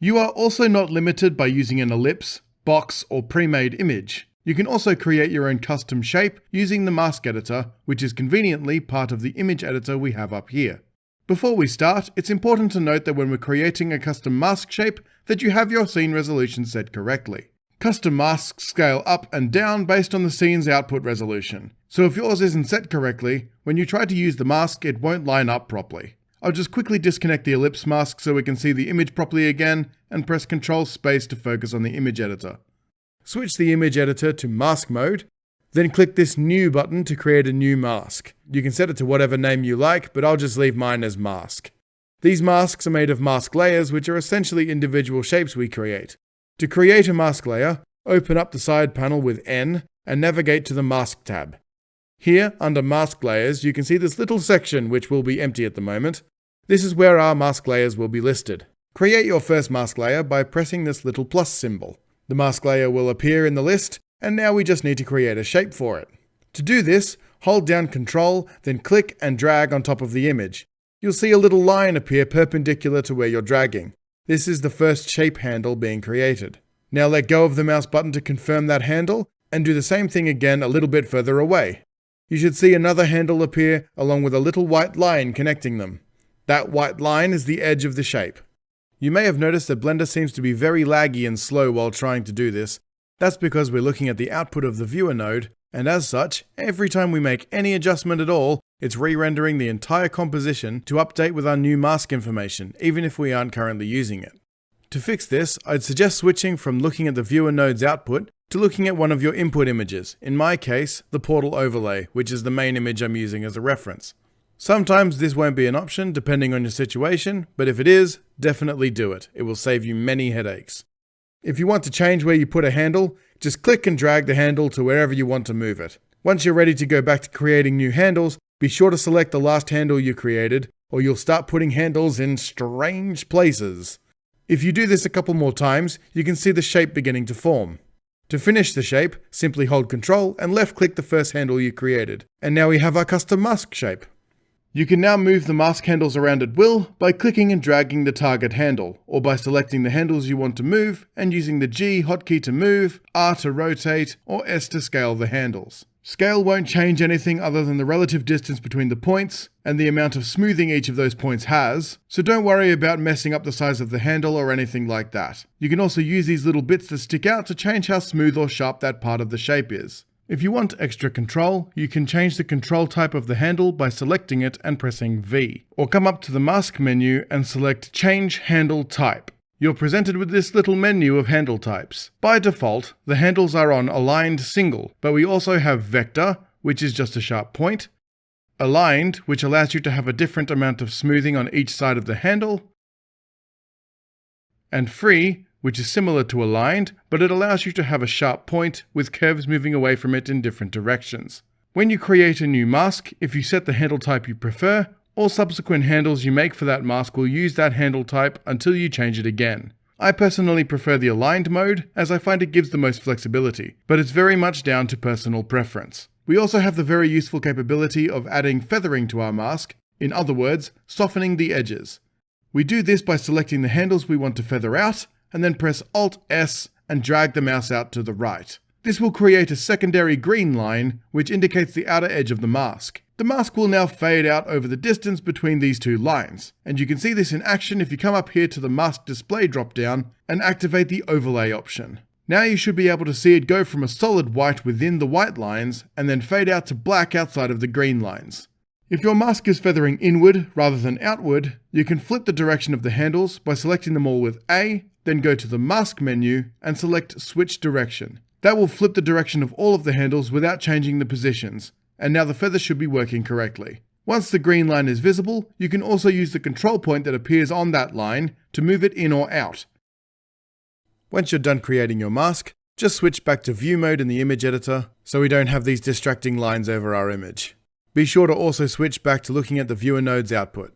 [SPEAKER 1] You are also not limited by using an ellipse, box, or pre-made image. You can also create your own custom shape using the mask editor, which is conveniently part of the image editor we have up here. Before we start, it's important to note that when we're creating a custom mask shape, that you have your scene resolution set correctly. Custom masks scale up and down based on the scene's output resolution. So if yours isn't set correctly, when you try to use the mask, it won't line up properly. I'll just quickly disconnect the ellipse mask so we can see the image properly again, and press Ctrl Space to focus on the image editor. Switch the image editor to mask mode, then click this new button to create a new mask. You can set it to whatever name you like, but I'll just leave mine as mask. These masks are made of mask layers, which are essentially individual shapes we create. To create a mask layer, open up the side panel with N and navigate to the Mask tab. Here, under Mask Layers, you can see this little section which will be empty at the moment. This is where our mask layers will be listed. Create your first mask layer by pressing this little plus symbol. The mask layer will appear in the list, and now we just need to create a shape for it. To do this, hold down Ctrl, then click and drag on top of the image. You'll see a little line appear perpendicular to where you're dragging. This is the first shape handle being created. Now let go of the mouse button to confirm that handle, and do the same thing again a little bit further away. You should see another handle appear along with a little white line connecting them. That white line is the edge of the shape. You may have noticed that Blender seems to be very laggy and slow while trying to do this. That's because we're looking at the output of the viewer node, and as such, every time we make any adjustment at all, it's re-rendering the entire composition to update with our new mask information, even if we aren't currently using it. To fix this, I'd suggest switching from looking at the viewer node's output to looking at one of your input images, in my case, the portal overlay, which is the main image I'm using as a reference. Sometimes this won't be an option depending on your situation, but if it is, definitely do it. It will save you many headaches. If you want to change where you put a handle, just click and drag the handle to wherever you want to move it. Once you're ready to go back to creating new handles, Be sure to select the last handle you created, or you'll start putting handles in strange places. If you do this a couple more times, you can see the shape beginning to form. To finish the shape, simply hold Ctrl and left-click the first handle you created. And now we have our custom mask shape. You can now move the mask handles around at will by clicking and dragging the target handle, or by selecting the handles you want to move and using the G hotkey to move, R to rotate, or S to scale the handles. Scale won't change anything other than the relative distance between the points and the amount of smoothing each of those points has, so don't worry about messing up the size of the handle or anything like that. You can also use these little bits that stick out to change how smooth or sharp that part of the shape is. If you want extra control, you can change the control type of the handle by selecting it and pressing V, or come up to the mask menu and select Change Handle Type. You're presented with this little menu of handle types. By default, the handles are on aligned single, but we also have vector, which is just a sharp point, aligned, which allows you to have a different amount of smoothing on each side of the handle, and free, which is similar to aligned, but it allows you to have a sharp point with curves moving away from it in different directions. When you create a new mask, if you set the handle type you prefer, all subsequent handles you make for that mask will use that handle type until you change it again. I personally prefer the aligned mode, as I find it gives the most flexibility, but it's very much down to personal preference. We also have the very useful capability of adding feathering to our mask, in other words, softening the edges. We do this by selecting the handles we want to feather out, and then press Alt-S and drag the mouse out to the right. This will create a secondary green line, which indicates the outer edge of the mask. The mask will now fade out over the distance between these two lines, and you can see this in action if you come up here to the Mask Display drop-down and activate the Overlay option. Now you should be able to see it go from a solid white within the white lines and then fade out to black outside of the green lines. If your mask is feathering inward rather than outward, you can flip the direction of the handles by selecting them all with A, then go to the Mask menu and select Switch Direction. That will flip the direction of all of the handles without changing the positions, and now the feather should be working correctly. Once the green line is visible, you can also use the control point that appears on that line to move it in or out. Once you're done creating your mask, just switch back to View mode in the image editor so we don't have these distracting lines over our image. Be sure to also switch back to looking at the viewer node's output.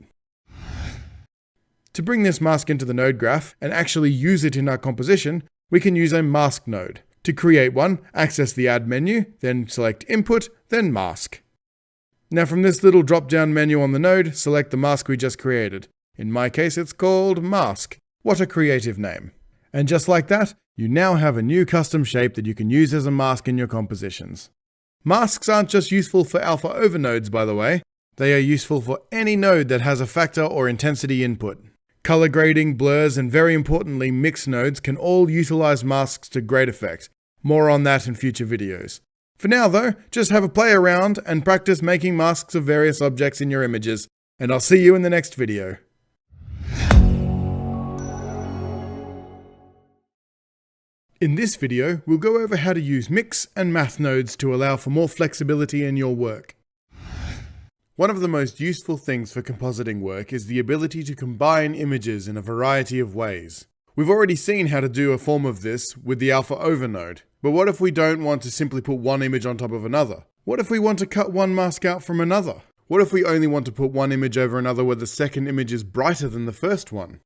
[SPEAKER 1] To bring this mask into the node graph and actually use it in our composition, we can use a mask node. To create one, access the Add menu, then select Input, then Mask. Now from this little drop-down menu on the node, select the mask we just created. In my case, it's called Mask. What a creative name. And just like that, you now have a new custom shape that you can use as a mask in your compositions. Masks aren't just useful for alpha over nodes, by the way. They are useful for any node that has a factor or intensity input. Color grading, blurs, and very importantly, mix nodes can all utilize masks to great effect. More on that in future videos. For now though, just have a play around and practice making masks of various objects in your images, and I'll see you in the next video. In this video, we'll go over how to use mix and math nodes to allow for more flexibility in your work. One of the most useful things for compositing work is the ability to combine images in a variety of ways. We've already seen how to do a form of this with the alpha over node, but what if we don't want to simply put one image on top of another? What if we want to cut one mask out from another? What if we only want to put one image over another where the second image is brighter than the first one?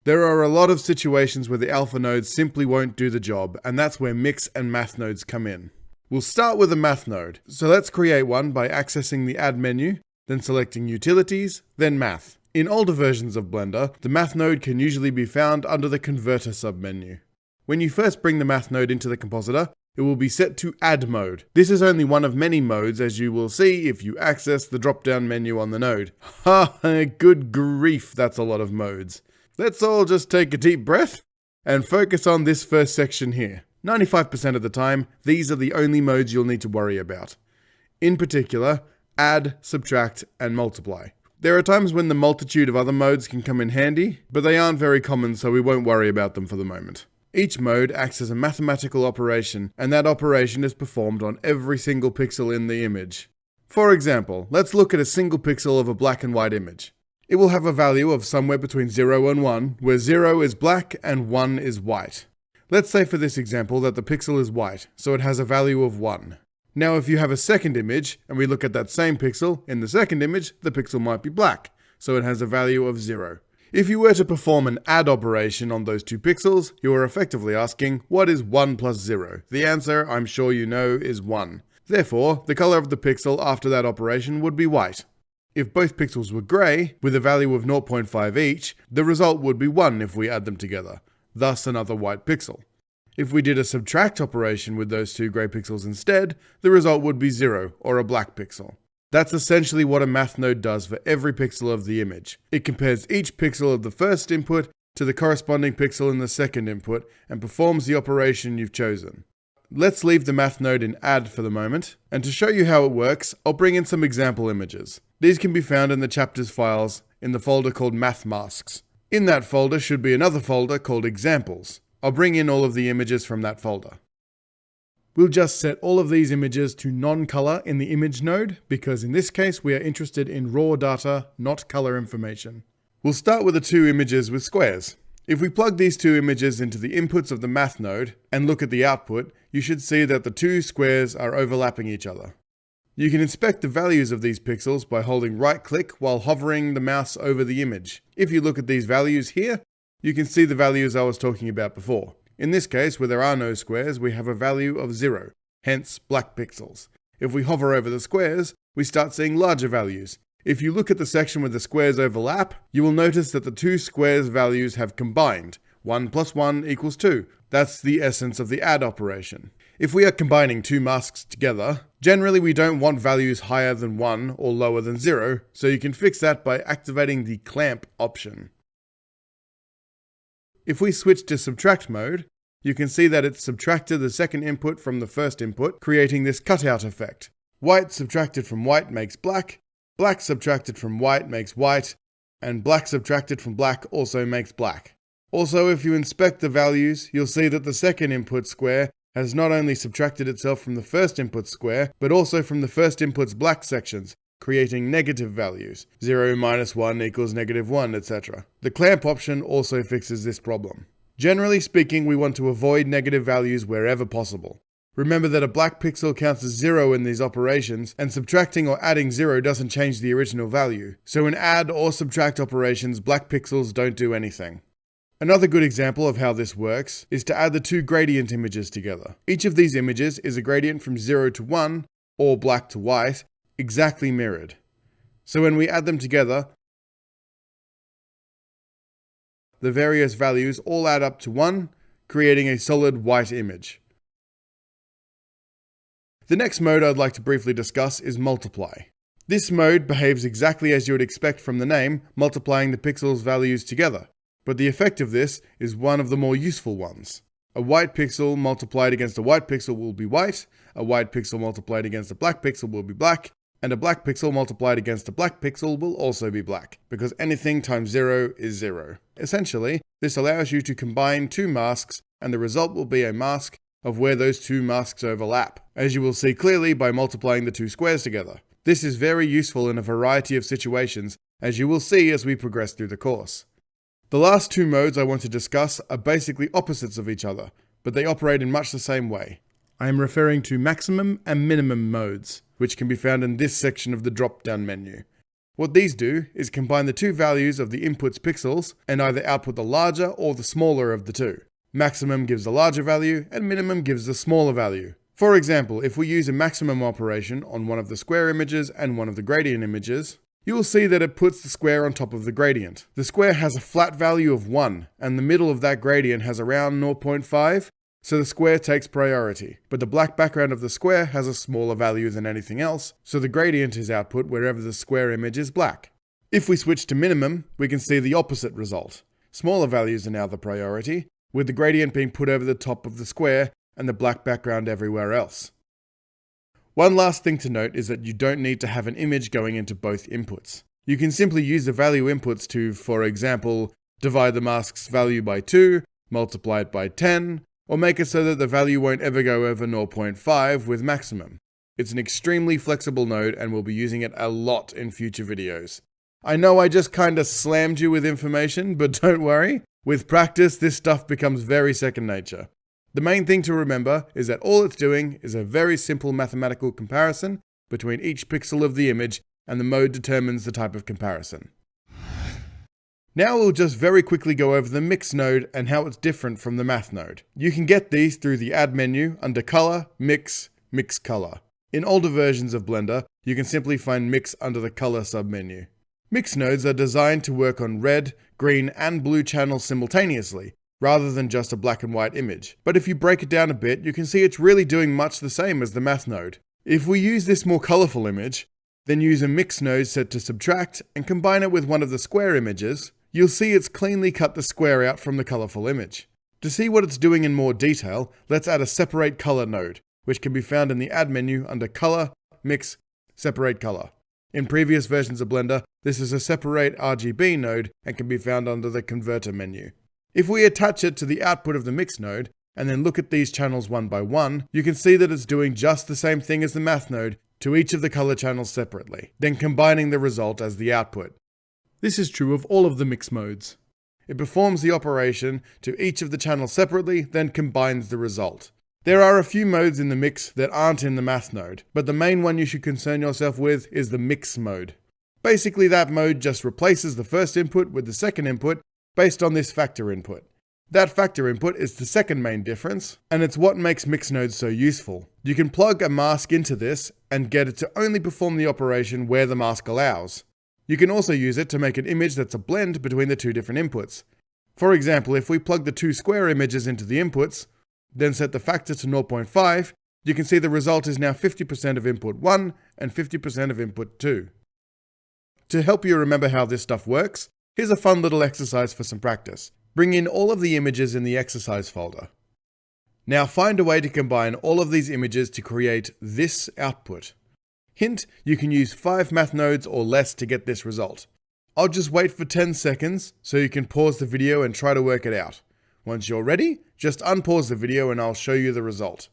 [SPEAKER 1] There are a lot of situations where the alpha nodes simply won't do the job, and that's where mix and math nodes come in. We'll start with a math node, so let's create one by accessing the Add menu, then selecting Utilities, then Math. In older versions of Blender, the Math node can usually be found under the Converter submenu. When you first bring the Math node into the compositor, it will be set to Add mode. This is only one of many modes, as you will see if you access the drop-down menu on the node. Ha! Good grief, that's a lot of modes. Let's all just take a deep breath and focus on this first section here. 95% of the time, these are the only modes you'll need to worry about. In particular, add, subtract, and multiply. There are times when the multitude of other modes can come in handy, but they aren't very common, so we won't worry about them for the moment. Each mode acts as a mathematical operation, and that operation is performed on every single pixel in the image. For example, let's look at a single pixel of a black and white image. It will have a value of somewhere between 0 and 1, where 0 is black and 1 is white. Let's say for this example that the pixel is white, so it has a value of 1. Now if you have a second image, and we look at that same pixel, in the second image, the pixel might be black, so it has a value of 0. If you were to perform an add operation on those two pixels, you are effectively asking, what is 1 plus 0? The answer, I'm sure you know, is 1. Therefore, the color of the pixel after that operation would be white. If both pixels were grey, with a value of 0.5 each, the result would be 1 if we add them together, thus another white pixel. If we did a subtract operation with those two grey pixels instead, the result would be 0, or a black pixel. That's essentially what a math node does for every pixel of the image. It compares each pixel of the first input to the corresponding pixel in the second input and performs the operation you've chosen. Let's leave the math node in add for the moment, and to show you how it works, I'll bring in some example images. These can be found in the chapter's files in the folder called math masks. In that folder should be another folder called examples. I'll bring in all of the images from that folder. We'll just set all of these images to non-color in the image node, because in this case we are interested in raw data, not color information. We'll start with the two images with squares. If we plug these two images into the inputs of the math node and look at the output, you should see that the two squares are overlapping each other. You can inspect the values of these pixels by holding right-click while hovering the mouse over the image. If you look at these values here, you can see the values I was talking about before. In this case, where there are no squares, we have a value of 0, hence black pixels. If we hover over the squares, we start seeing larger values. If you look at the section where the squares overlap, you will notice that the two squares' values have combined. 1 plus 1 equals 2. That's the essence of the add operation. If we are combining two masks together, generally we don't want values higher than 1 or lower than 0, so you can fix that by activating the clamp option. If we switch to subtract mode, you can see that it's subtracted the second input from the first input, creating this cutout effect. White subtracted from white makes black, black subtracted from white makes white, and black subtracted from black also makes black. Also, if you inspect the values, you'll see that the second input square has not only subtracted itself from the first input square, but also from the first input's black sections, creating negative values. 0 minus 1 equals negative 1, etc. The clamp option also fixes this problem. Generally speaking, we want to avoid negative values wherever possible. Remember that a black pixel counts as 0 in these operations, and subtracting or adding 0 doesn't change the original value. So in add or subtract operations, black pixels don't do anything. Another good example of how this works is to add the two gradient images together. Each of these images is a gradient from 0 to 1, or black to white, exactly mirrored. So when we add them together, the various values all add up to 1, creating a solid white image. The next mode I'd like to briefly discuss is multiply. This mode behaves exactly as you would expect from the name, multiplying the pixels' values together. But the effect of this is one of the more useful ones. A white pixel multiplied against a white pixel will be white, a white pixel multiplied against a black pixel will be black, and a black pixel multiplied against a black pixel will also be black, because anything times 0 is 0. Essentially, this allows you to combine two masks, and the result will be a mask of where those two masks overlap, as you will see clearly by multiplying the two squares together. This is very useful in a variety of situations, as you will see as we progress through the course. The last two modes I want to discuss are basically opposites of each other, but they operate in much the same way. I am referring to maximum and minimum modes, which can be found in this section of the drop-down menu. What these do is combine the two values of the input's pixels and either output the larger or the smaller of the two. Maximum gives the larger value and minimum gives the smaller value. For example, if we use a maximum operation on one of the square images and one of the gradient images, you will see that it puts the square on top of the gradient. The square has a flat value of 1, and the middle of that gradient has around 0.5, so the square takes priority. But the black background of the square has a smaller value than anything else, so the gradient is output wherever the square image is black. If we switch to minimum, we can see the opposite result. Smaller values are now the priority, with the gradient being put over the top of the square and the black background everywhere else. One last thing to note is that you don't need to have an image going into both inputs. You can simply use the value inputs to, for example, divide the mask's value by 2, multiply it by 10, or make it so that the value won't ever go over 0.5 with maximum. It's an extremely flexible node and we'll be using it a lot in future videos. I know I just kinda slammed you with information, but don't worry. With practice, this stuff becomes very second nature. The main thing to remember is that all it's doing is a very simple mathematical comparison between each pixel of the image, and the mode determines the type of comparison. Now we'll just very quickly go over the Mix node and how it's different from the Math node. You can get these through the Add menu under Color, Mix, Mix Color. In older versions of Blender, you can simply find Mix under the Color submenu. Mix nodes are designed to work on red, green, and blue channels simultaneously, rather than just a black and white image. But if you break it down a bit, you can see it's really doing much the same as the Math node. If we use this more colorful image, then use a Mix node set to subtract and combine it with one of the square images, you'll see it's cleanly cut the square out from the colorful image. To see what it's doing in more detail, let's add a Separate Color node, which can be found in the Add menu under Color, Mix, Separate Color. In previous versions of Blender, this is a Separate RGB node and can be found under the Converter menu. If we attach it to the output of the Mix node, and then look at these channels one by one, you can see that it's doing just the same thing as the Math node to each of the color channels separately, then combining the result as the output. This is true of all of the Mix modes. It performs the operation to each of the channels separately, then combines the result. There are a few modes in the Mix that aren't in the Math node, but the main one you should concern yourself with is the Mix mode. Basically, that mode just replaces the first input with the second input based on this factor input. That factor input is the second main difference, and it's what makes Mix nodes so useful. You can plug a mask into this and get it to only perform the operation where the mask allows. You can also use it to make an image that's a blend between the two different inputs. For example, if we plug the two square images into the inputs, then set the factor to 0.5, you can see the result is now 50% of input 1 and 50% of input 2. To help you remember how this stuff works, here's a fun little exercise for some practice. Bring in all of the images in the exercise folder. Now find a way to combine all of these images to create this output. Hint, you can use 5 math nodes or less to get this result. I'll just wait for 10 seconds so you can pause the video and try to work it out. Once you're ready, just unpause the video and I'll show you the result.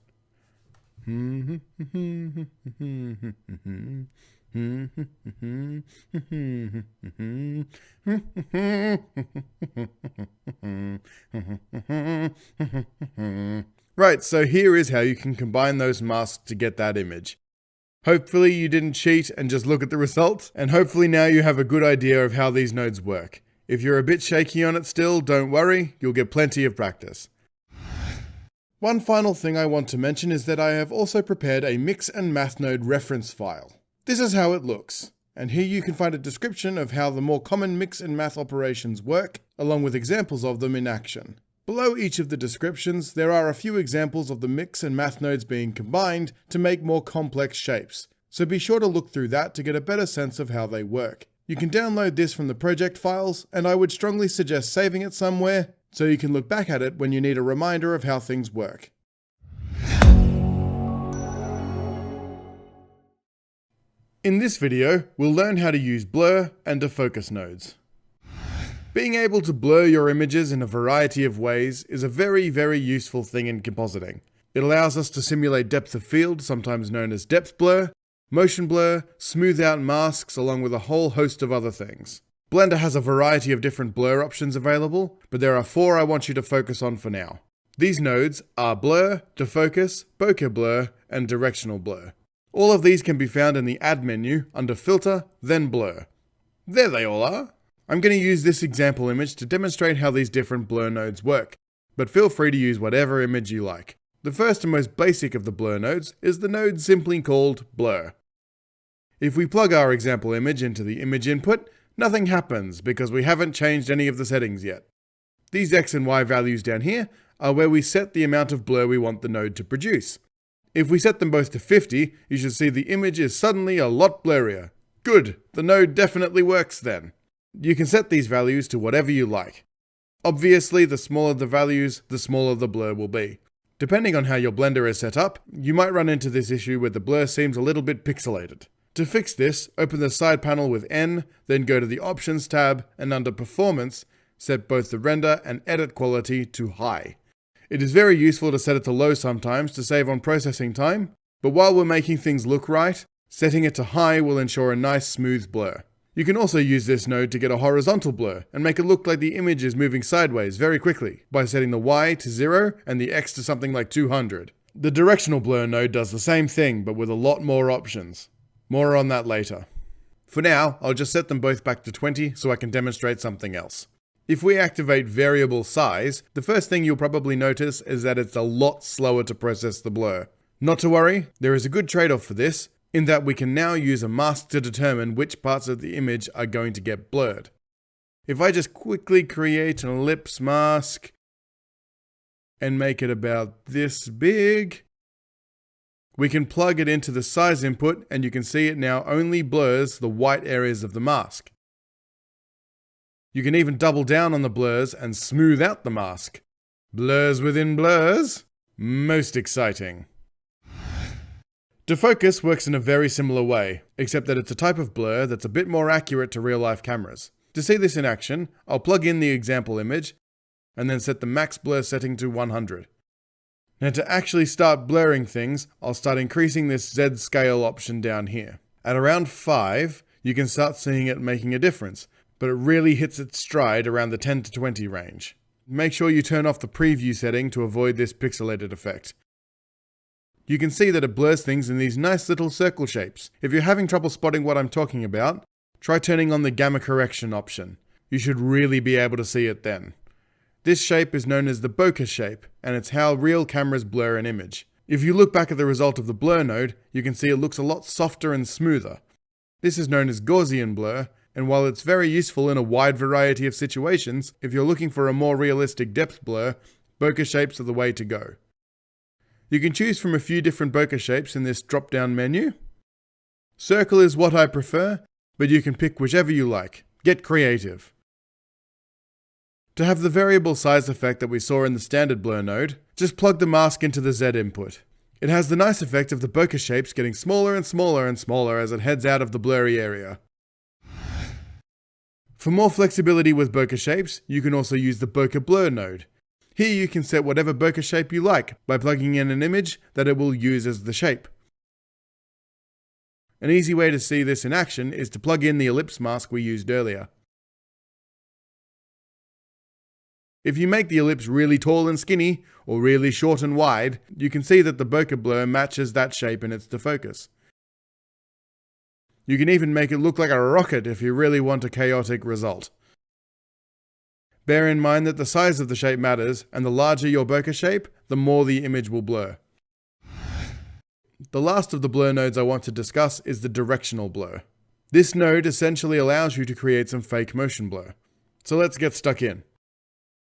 [SPEAKER 1] Right, so here is how you can combine those masks to get that image. Hopefully you didn't cheat and just look at the result, and hopefully now you have a good idea of how these nodes work. If you're a bit shaky on it still, don't worry, you'll get plenty of practice. One final thing I want to mention is that I have also prepared a Mix and Math node reference file. This is how it looks, and here you can find a description of how the more common Mix and Math operations work, along with examples of them in action. Below each of the descriptions, there are a few examples of the Mix and Math nodes being combined to make more complex shapes, so be sure to look through that to get a better sense of how they work. You can download this from the project files, and I would strongly suggest saving it somewhere so you can look back at it when you need a reminder of how things work. In this video, we'll learn how to use blur and defocus nodes. Being able to blur your images in a variety of ways is a very, very useful thing in compositing. It allows us to simulate depth of field, sometimes known as depth blur, motion blur, smooth out masks, along with a whole host of other things. Blender has a variety of different blur options available, but there are 4 I want you to focus on for now. These nodes are blur, defocus, bokeh blur, and directional blur. All of these can be found in the Add menu under Filter, then Blur. There they all are. I'm going to use this example image to demonstrate how these different blur nodes work, but feel free to use whatever image you like. The first and most basic of the blur nodes is the node simply called Blur. If we plug our example image into the image input, nothing happens because we haven't changed any of the settings yet. These X and Y values down here are where we set the amount of blur we want the node to produce. If we set them both to 50, you should see the image is suddenly a lot blurrier. Good, the node definitely works then. You can set these values to whatever you like. Obviously, the smaller the values, the smaller the blur will be. Depending on how your Blender is set up, you might run into this issue where the blur seems a little bit pixelated. To fix this, open the side panel with N, then go to the Options tab, and under Performance, set both the render and edit quality to high. It is very useful to set it to low sometimes to save on processing time, but while we're making things look right, setting it to high will ensure a nice smooth blur. You can also use this node to get a horizontal blur and make it look like the image is moving sideways very quickly by setting the Y to 0 and the X to something like 200. The directional blur node does the same thing but with a lot more options. More on that later. For now, I'll just set them both back to 20 so I can demonstrate something else. If we activate variable size, the first thing you'll probably notice is that it's a lot slower to process the blur. Not to worry, there is a good trade-off for this, in that we can now use a mask to determine which parts of the image are going to get blurred. If I just quickly create an ellipse mask and make it about this big, we can plug it into the size input and you can see it now only blurs the white areas of the mask. You can even double down on the blurs and smooth out the mask. Blurs within blurs? Most exciting. Defocus works in a very similar way, except that it's a type of blur that's a bit more accurate to real-life cameras. To see this in action, I'll plug in the example image and then set the max blur setting to 100. Now to actually start blurring things, I'll start increasing this Z scale option down here. At around 5, you can start seeing it making a difference, but it really hits its stride around the 10 to 20 range. Make sure you turn off the preview setting to avoid this pixelated effect. You can see that it blurs things in these nice little circle shapes. If you're having trouble spotting what I'm talking about, try turning on the gamma correction option. You should really be able to see it then. This shape is known as the bokeh shape, and it's how real cameras blur an image. If you look back at the result of the blur node, you can see it looks a lot softer and smoother. This is known as Gaussian blur, and while it's very useful in a wide variety of situations, if you're looking for a more realistic depth blur, bokeh shapes are the way to go. You can choose from a few different bokeh shapes in this drop-down menu. Circle is what I prefer, but you can pick whichever you like. Get creative. To have the variable size effect that we saw in the standard blur node, just plug the mask into the Z input. It has the nice effect of the bokeh shapes getting smaller and smaller and smaller as it heads out of the blurry area. For more flexibility with bokeh shapes, you can also use the bokeh blur node. Here you can set whatever bokeh shape you like by plugging in an image that it will use as the shape. An easy way to see this in action is to plug in the ellipse mask we used earlier. If you make the ellipse really tall and skinny, or really short and wide, you can see that the bokeh blur matches that shape in its defocus. You can even make it look like a rocket if you really want a chaotic result. Bear in mind that the size of the shape matters, and the larger your bokeh shape, the more the image will blur. The last of the blur nodes I want to discuss is the directional blur. This node essentially allows you to create some fake motion blur. So let's get stuck in.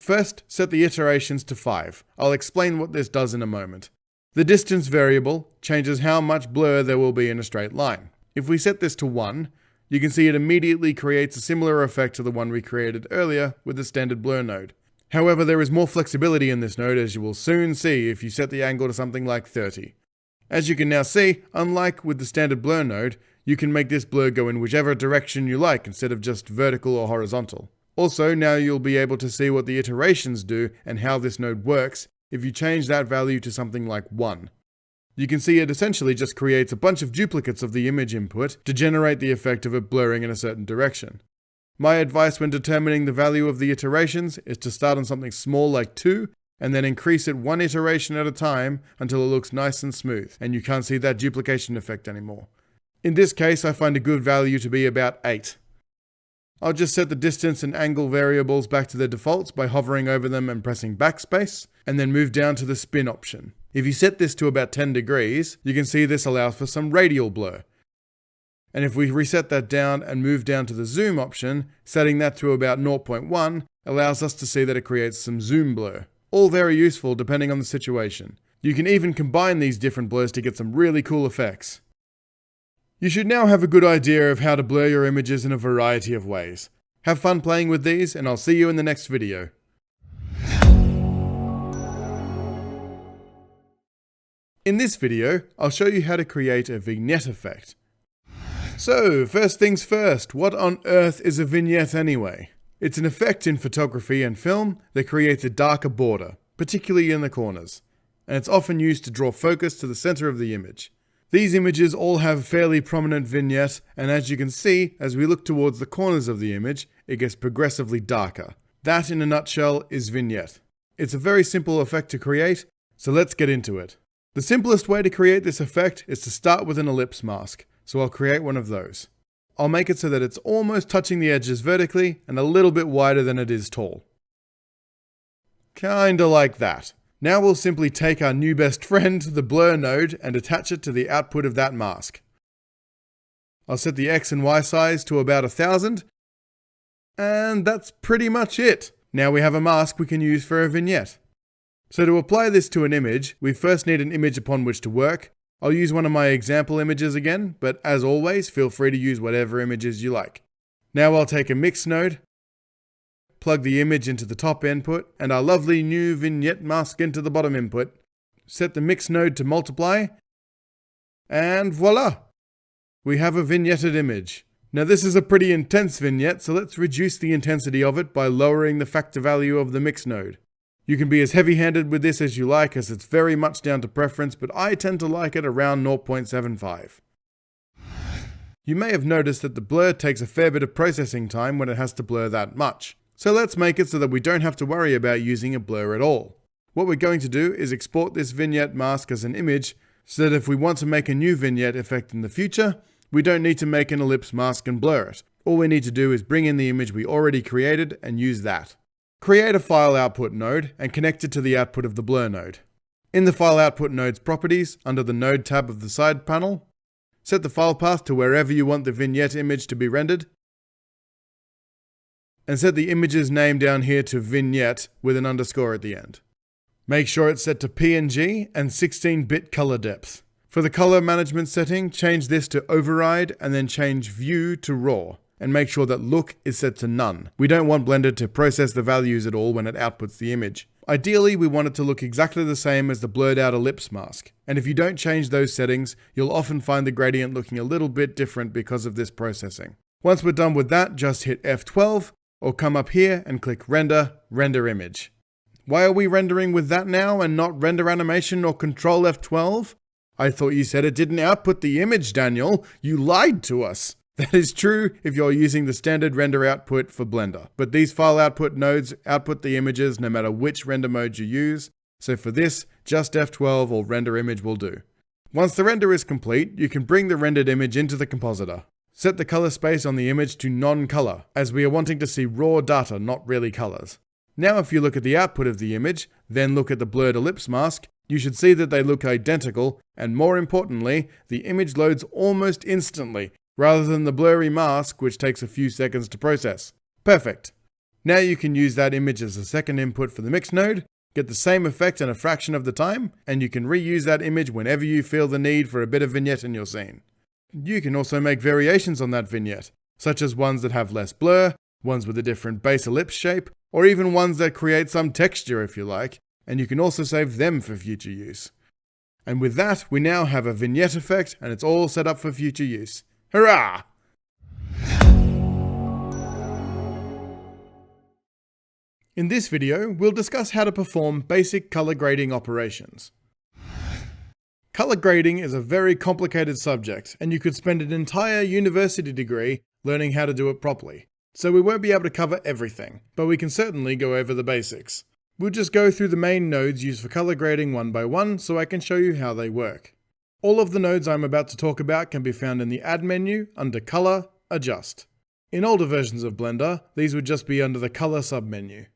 [SPEAKER 1] First, set the iterations to 5. I'll explain what this does in a moment. The distance variable changes how much blur there will be in a straight line. If we set this to 1, you can see it immediately creates a similar effect to the one we created earlier with the standard blur node. However, there is more flexibility in this node, as you will soon see if you set the angle to something like 30. As you can now see, unlike with the standard blur node, you can make this blur go in whichever direction you like instead of just vertical or horizontal. Also, now you'll be able to see what the iterations do and how this node works if you change that value to something like 1. You can see it essentially just creates a bunch of duplicates of the image input to generate the effect of it blurring in a certain direction. My advice when determining the value of the iterations is to start on something small like 2 and then increase it 1 iteration at a time until it looks nice and smooth and you can't see that duplication effect anymore. In this case, I find a good value to be about 8. I'll just set the distance and angle variables back to their defaults by hovering over them and pressing backspace, and then move down to the spin option. If you set this to about 10 degrees, you can see this allows for some radial blur. And if we reset that down and move down to the zoom option, setting that to about 0.1 allows us to see that it creates some zoom blur. All very useful depending on the situation. You can even combine these different blurs to get some really cool effects. You should now have a good idea of how to blur your images in a variety of ways. Have fun playing with these, and I'll see you in the next video. In this video, I'll show you how to create a vignette effect. So, first things first, what on earth is a vignette anyway? It's an effect in photography and film that creates a darker border, particularly in the corners, and it's often used to draw focus to the center of the image. These images all have fairly prominent vignettes, and as you can see, as we look towards the corners of the image, it gets progressively darker. That, in a nutshell, is vignette. It's a very simple effect to create, so let's get into it. The simplest way to create this effect is to start with an ellipse mask, so I'll create one of those. I'll make it so that it's almost touching the edges vertically and a little bit wider than it is tall. Kinda like that. Now we'll simply take our new best friend, the blur node, and attach it to the output of that mask. I'll set the X and Y size to about 1000, and that's pretty much it. Now we have a mask we can use for a vignette. So to apply this to an image, we first need an image upon which to work. I'll use one of my example images again, but as always, feel free to use whatever images you like. Now I'll take a mix node, plug the image into the top input, and our lovely new vignette mask into the bottom input. Set the mix node to multiply, and voila! We have a vignetted image. Now this is a pretty intense vignette, so let's reduce the intensity of it by lowering the factor value of the mix node. You can be as heavy-handed with this as you like, as it's very much down to preference, but I tend to like it around 0.75. You may have noticed that the blur takes a fair bit of processing time when it has to blur that much. So let's make it so that we don't have to worry about using a blur at all. What we're going to do is export this vignette mask as an image, so that if we want to make a new vignette effect in the future, we don't need to make an ellipse mask and blur it. All we need to do is bring in the image we already created and use that. Create a file output node and connect it to the output of the blur node. In the file output node's properties, under the node tab of the side panel, set the file path to wherever you want the vignette image to be rendered, and set the image's name down here to vignette with an underscore at the end. Make sure it's set to PNG and 16-bit color depth. For the color management setting, change this to override and then change view to raw, and make sure that look is set to none. We don't want Blender to process the values at all when it outputs the image. Ideally, we want it to look exactly the same as the blurred out ellipse mask, and if you don't change those settings, you'll often find the gradient looking a little bit different because of this processing. Once we're done with that, just hit F12, or come up here and click Render, Render Image. Why are we rendering with that now and not Render Animation or Control F12? I thought you said it didn't output the image, Daniel. You lied to us. That is true if you're using the standard render output for Blender, but these file output nodes output the images no matter which render mode you use, so for this, just F12 or Render Image will do. Once the render is complete, you can bring the rendered image into the compositor. Set the color space on the image to non-color, as we are wanting to see raw data, not really colors. Now if you look at the output of the image, then look at the blurred ellipse mask, you should see that they look identical, and more importantly, the image loads almost instantly, rather than the blurry mask which takes a few seconds to process. Perfect. Now you can use that image as a second input for the mix node, get the same effect in a fraction of the time, and you can reuse that image whenever you feel the need for a bit of vignette in your scene. You can also make variations on that vignette, such as ones that have less blur, ones with a different base ellipse shape, or even ones that create some texture if you like, and you can also save them for future use. And with that, we now have a vignette effect, and it's all set up for future use. Hurrah! In this video, we'll discuss how to perform basic color grading operations. Color grading is a very complicated subject, and you could spend an entire university degree learning how to do it properly. So we won't be able to cover everything, but we can certainly go over the basics. We'll just go through the main nodes used for color grading one by one so I can show you how they work. All of the nodes I'm about to talk about can be found in the Add menu under Color, Adjust. In older versions of Blender, these would just be under the Color submenu.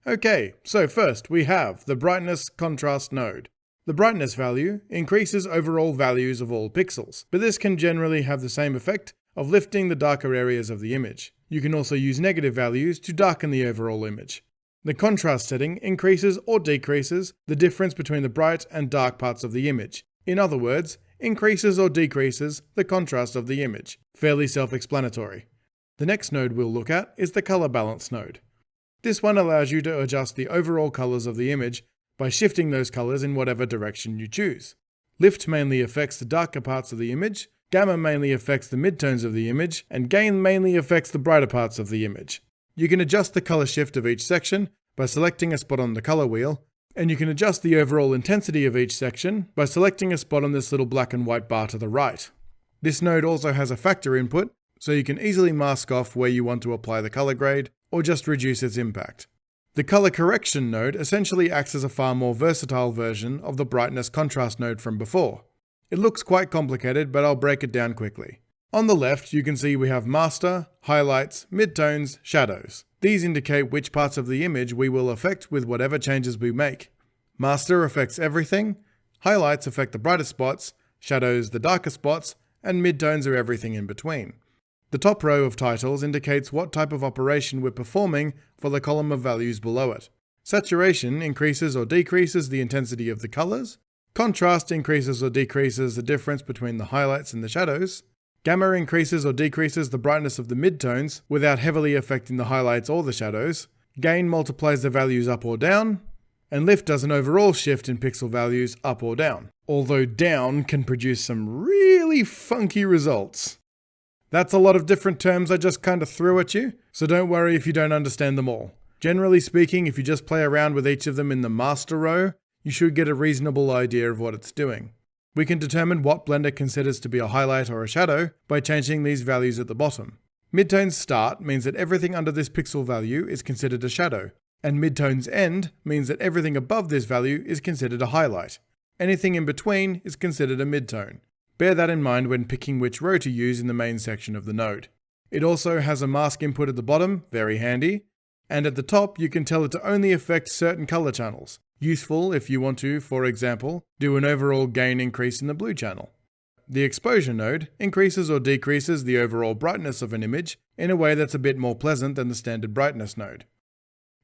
[SPEAKER 1] Okay, so first we have the Brightness Contrast node. The brightness value increases overall values of all pixels, but this can generally have the same effect of lifting the darker areas of the image. You can also use negative values to darken the overall image. The contrast setting increases or decreases the difference between the bright and dark parts of the image. In other words, increases or decreases the contrast of the image. Fairly self-explanatory. The next node we'll look at is the Color Balance node. This one allows you to adjust the overall colors of the image by shifting those colors in whatever direction you choose. Lift mainly affects the darker parts of the image, Gamma mainly affects the midtones of the image, and Gain mainly affects the brighter parts of the image. You can adjust the color shift of each section by selecting a spot on the color wheel, And you can adjust the overall intensity of each section by selecting a spot on this little black and white bar to the right. This node also has a factor input, so you can easily mask off where you want to apply the color grade, or just reduce its impact. The color correction node essentially acts as a far more versatile version of the brightness contrast node from before. It looks quite complicated, but I'll break it down quickly. On the left, you can see we have master, highlights, midtones, shadows. These indicate which parts of the image we will affect with whatever changes we make. Master affects everything, highlights affect the brightest spots, shadows the darker spots, and midtones are everything in between. The top row of titles indicates what type of operation we're performing for the column of values below it. Saturation increases or decreases the intensity of the colors. Contrast increases or decreases the difference between the highlights and the shadows. Gamma increases or decreases the brightness of the midtones without heavily affecting the highlights or the shadows. Gain multiplies the values up or down. And lift does an overall shift in pixel values up or down. Although down can produce some really funky results. That's a lot of different terms I just kind of threw at you, so don't worry if you don't understand them all. Generally speaking, if you just play around with each of them in the master row, you should get a reasonable idea of what it's doing. We can determine what Blender considers to be a highlight or a shadow by changing these values at the bottom. Midtones start means that everything under this pixel value is considered a shadow, and midtones end means that everything above this value is considered a highlight. Anything in between is considered a midtone. Bear that in mind when picking which row to use in the main section of the node. It also has a mask input at the bottom, very handy, and at the top you can tell it to only affect certain color channels. Useful if you want to, for example, do an overall gain increase in the blue channel. The exposure node increases or decreases the overall brightness of an image in a way that's a bit more pleasant than the standard brightness node.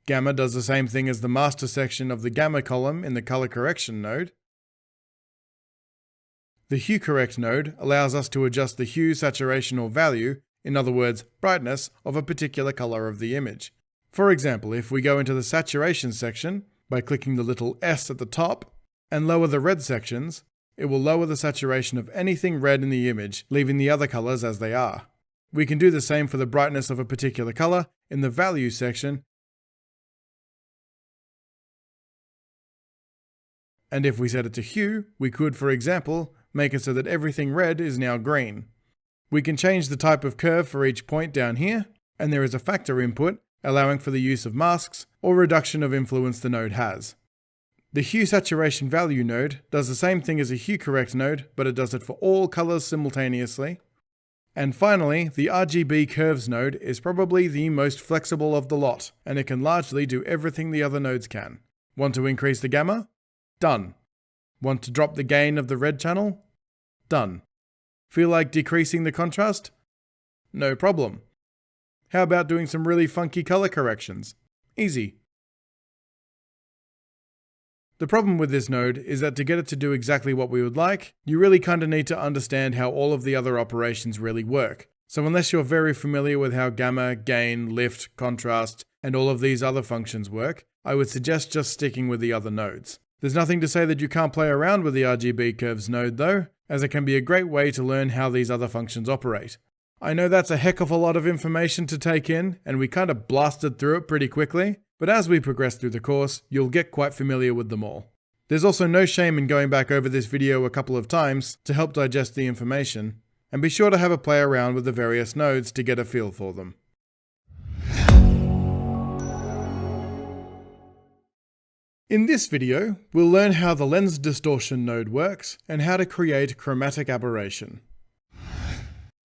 [SPEAKER 1] Gamma does the same thing as the master section of the gamma column in the color correction node. The hue correct node allows us to adjust the hue, saturation or value, in other words, brightness, of a particular color of the image. For example, if we go into the saturation section, by clicking the little S at the top, and lower the red sections, it will lower the saturation of anything red in the image, leaving the other colors as they are. We can do the same for the brightness of a particular color in the value section, and if we set it to hue, we could, for example, make it so that everything red is now green. We can change the type of curve for each point down here, and there is a factor input, allowing for the use of masks or reduction of influence the node has. The hue saturation value node does the same thing as a hue correct node, but it does it for all colors simultaneously. And finally, the RGB curves node is probably the most flexible of the lot, and it can largely do everything the other nodes can. Want to increase the gamma? Done. Want to drop the gain of the red channel? Done. Feel like decreasing the contrast? No problem. How about doing some really funky color corrections? Easy. The problem with this node is that to get it to do exactly what we would like, you really kind of need to understand how all of the other operations really work. So unless you're very familiar with how gamma, gain, lift, contrast, and all of these other functions work, I would suggest just sticking with the other nodes. There's nothing to say that you can't play around with the RGB curves node though, as it can be a great way to learn how these other functions operate. I know that's a heck of a lot of information to take in, and we kind of blasted through it pretty quickly, but as we progress through the course, you'll get quite familiar with them all. There's also no shame in going back over this video a couple of times to help digest the information, and be sure to have a play around with the various nodes to get a feel for them. In this video, we'll learn how the lens distortion node works and how to create chromatic aberration.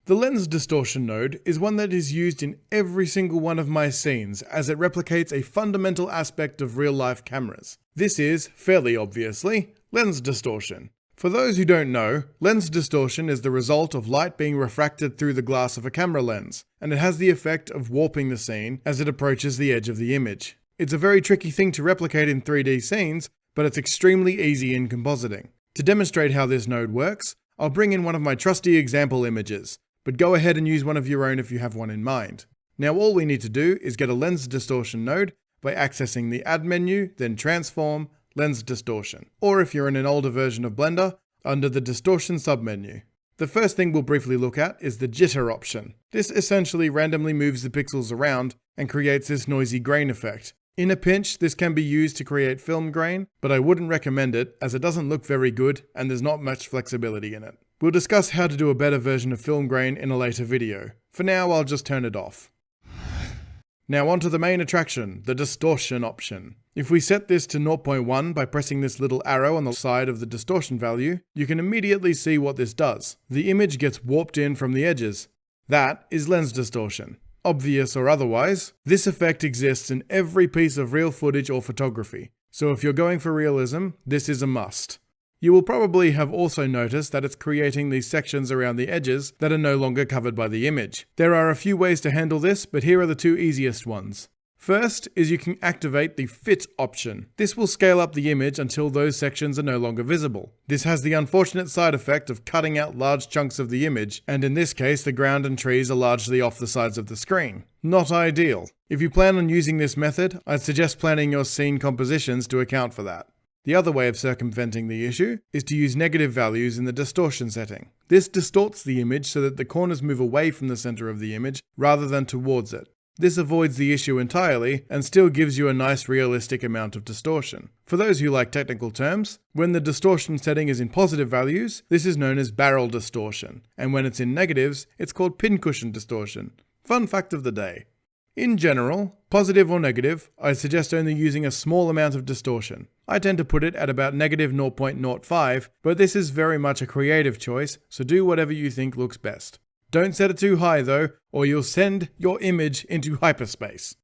[SPEAKER 1] The lens distortion node is one that is used in every single one of my scenes as it replicates a fundamental aspect of real-life cameras. This is, fairly obviously, lens distortion. For those who don't know, lens distortion is the result of light being refracted through the glass of a camera lens, and it has the effect of warping the scene as it approaches the edge of the image. It's a very tricky thing to replicate in 3D scenes, but it's extremely easy in compositing. To demonstrate how this node works, I'll bring in one of my trusty example images, but go ahead and use one of your own if you have one in mind. Now all we need to do is get a lens distortion node by accessing the Add menu, then Transform, Lens Distortion, or if you're in an older version of Blender, under the Distortion submenu. The first thing we'll briefly look at is the Jitter option. This essentially randomly moves the pixels around and creates this noisy grain effect, In a pinch, this can be used to create film grain, but I wouldn't recommend it as it doesn't look very good and there's not much flexibility in it. We'll discuss how to do a better version of film grain in a later video. For now, I'll just turn it off. Now onto the main attraction, the distortion option. If we set this to 0.1 by pressing this little arrow on the side of the distortion value, you can immediately see what this does. The image gets warped in from the edges. That is lens distortion. Obvious or otherwise, this effect exists in every piece of real footage or photography. So if you're going for realism, this is a must. You will probably have also noticed that it's creating these sections around the edges that are no longer covered by the image. There are a few ways to handle this, but here are the two easiest ones. First is you can activate the fit option. This will scale up the image until those sections are no longer visible. This has the unfortunate side effect of cutting out large chunks of the image, and in this case the ground and trees are largely off the sides of the screen. Not ideal. If you plan on using this method, I'd suggest planning your scene compositions to account for that. The other way of circumventing the issue is to use negative values in the distortion setting. This distorts the image so that the corners move away from the center of the image rather than towards it. This avoids the issue entirely and still gives you a nice realistic amount of distortion. For those who like technical terms, when the distortion setting is in positive values, this is known as barrel distortion, and when it's in negatives, it's called pincushion distortion. Fun fact of the day. In general, positive or negative, I suggest only using a small amount of distortion. I tend to put it at about negative 0.05, but this is very much a creative choice, so do whatever you think looks best. Don't set it too high though, or you'll send your image into hyperspace.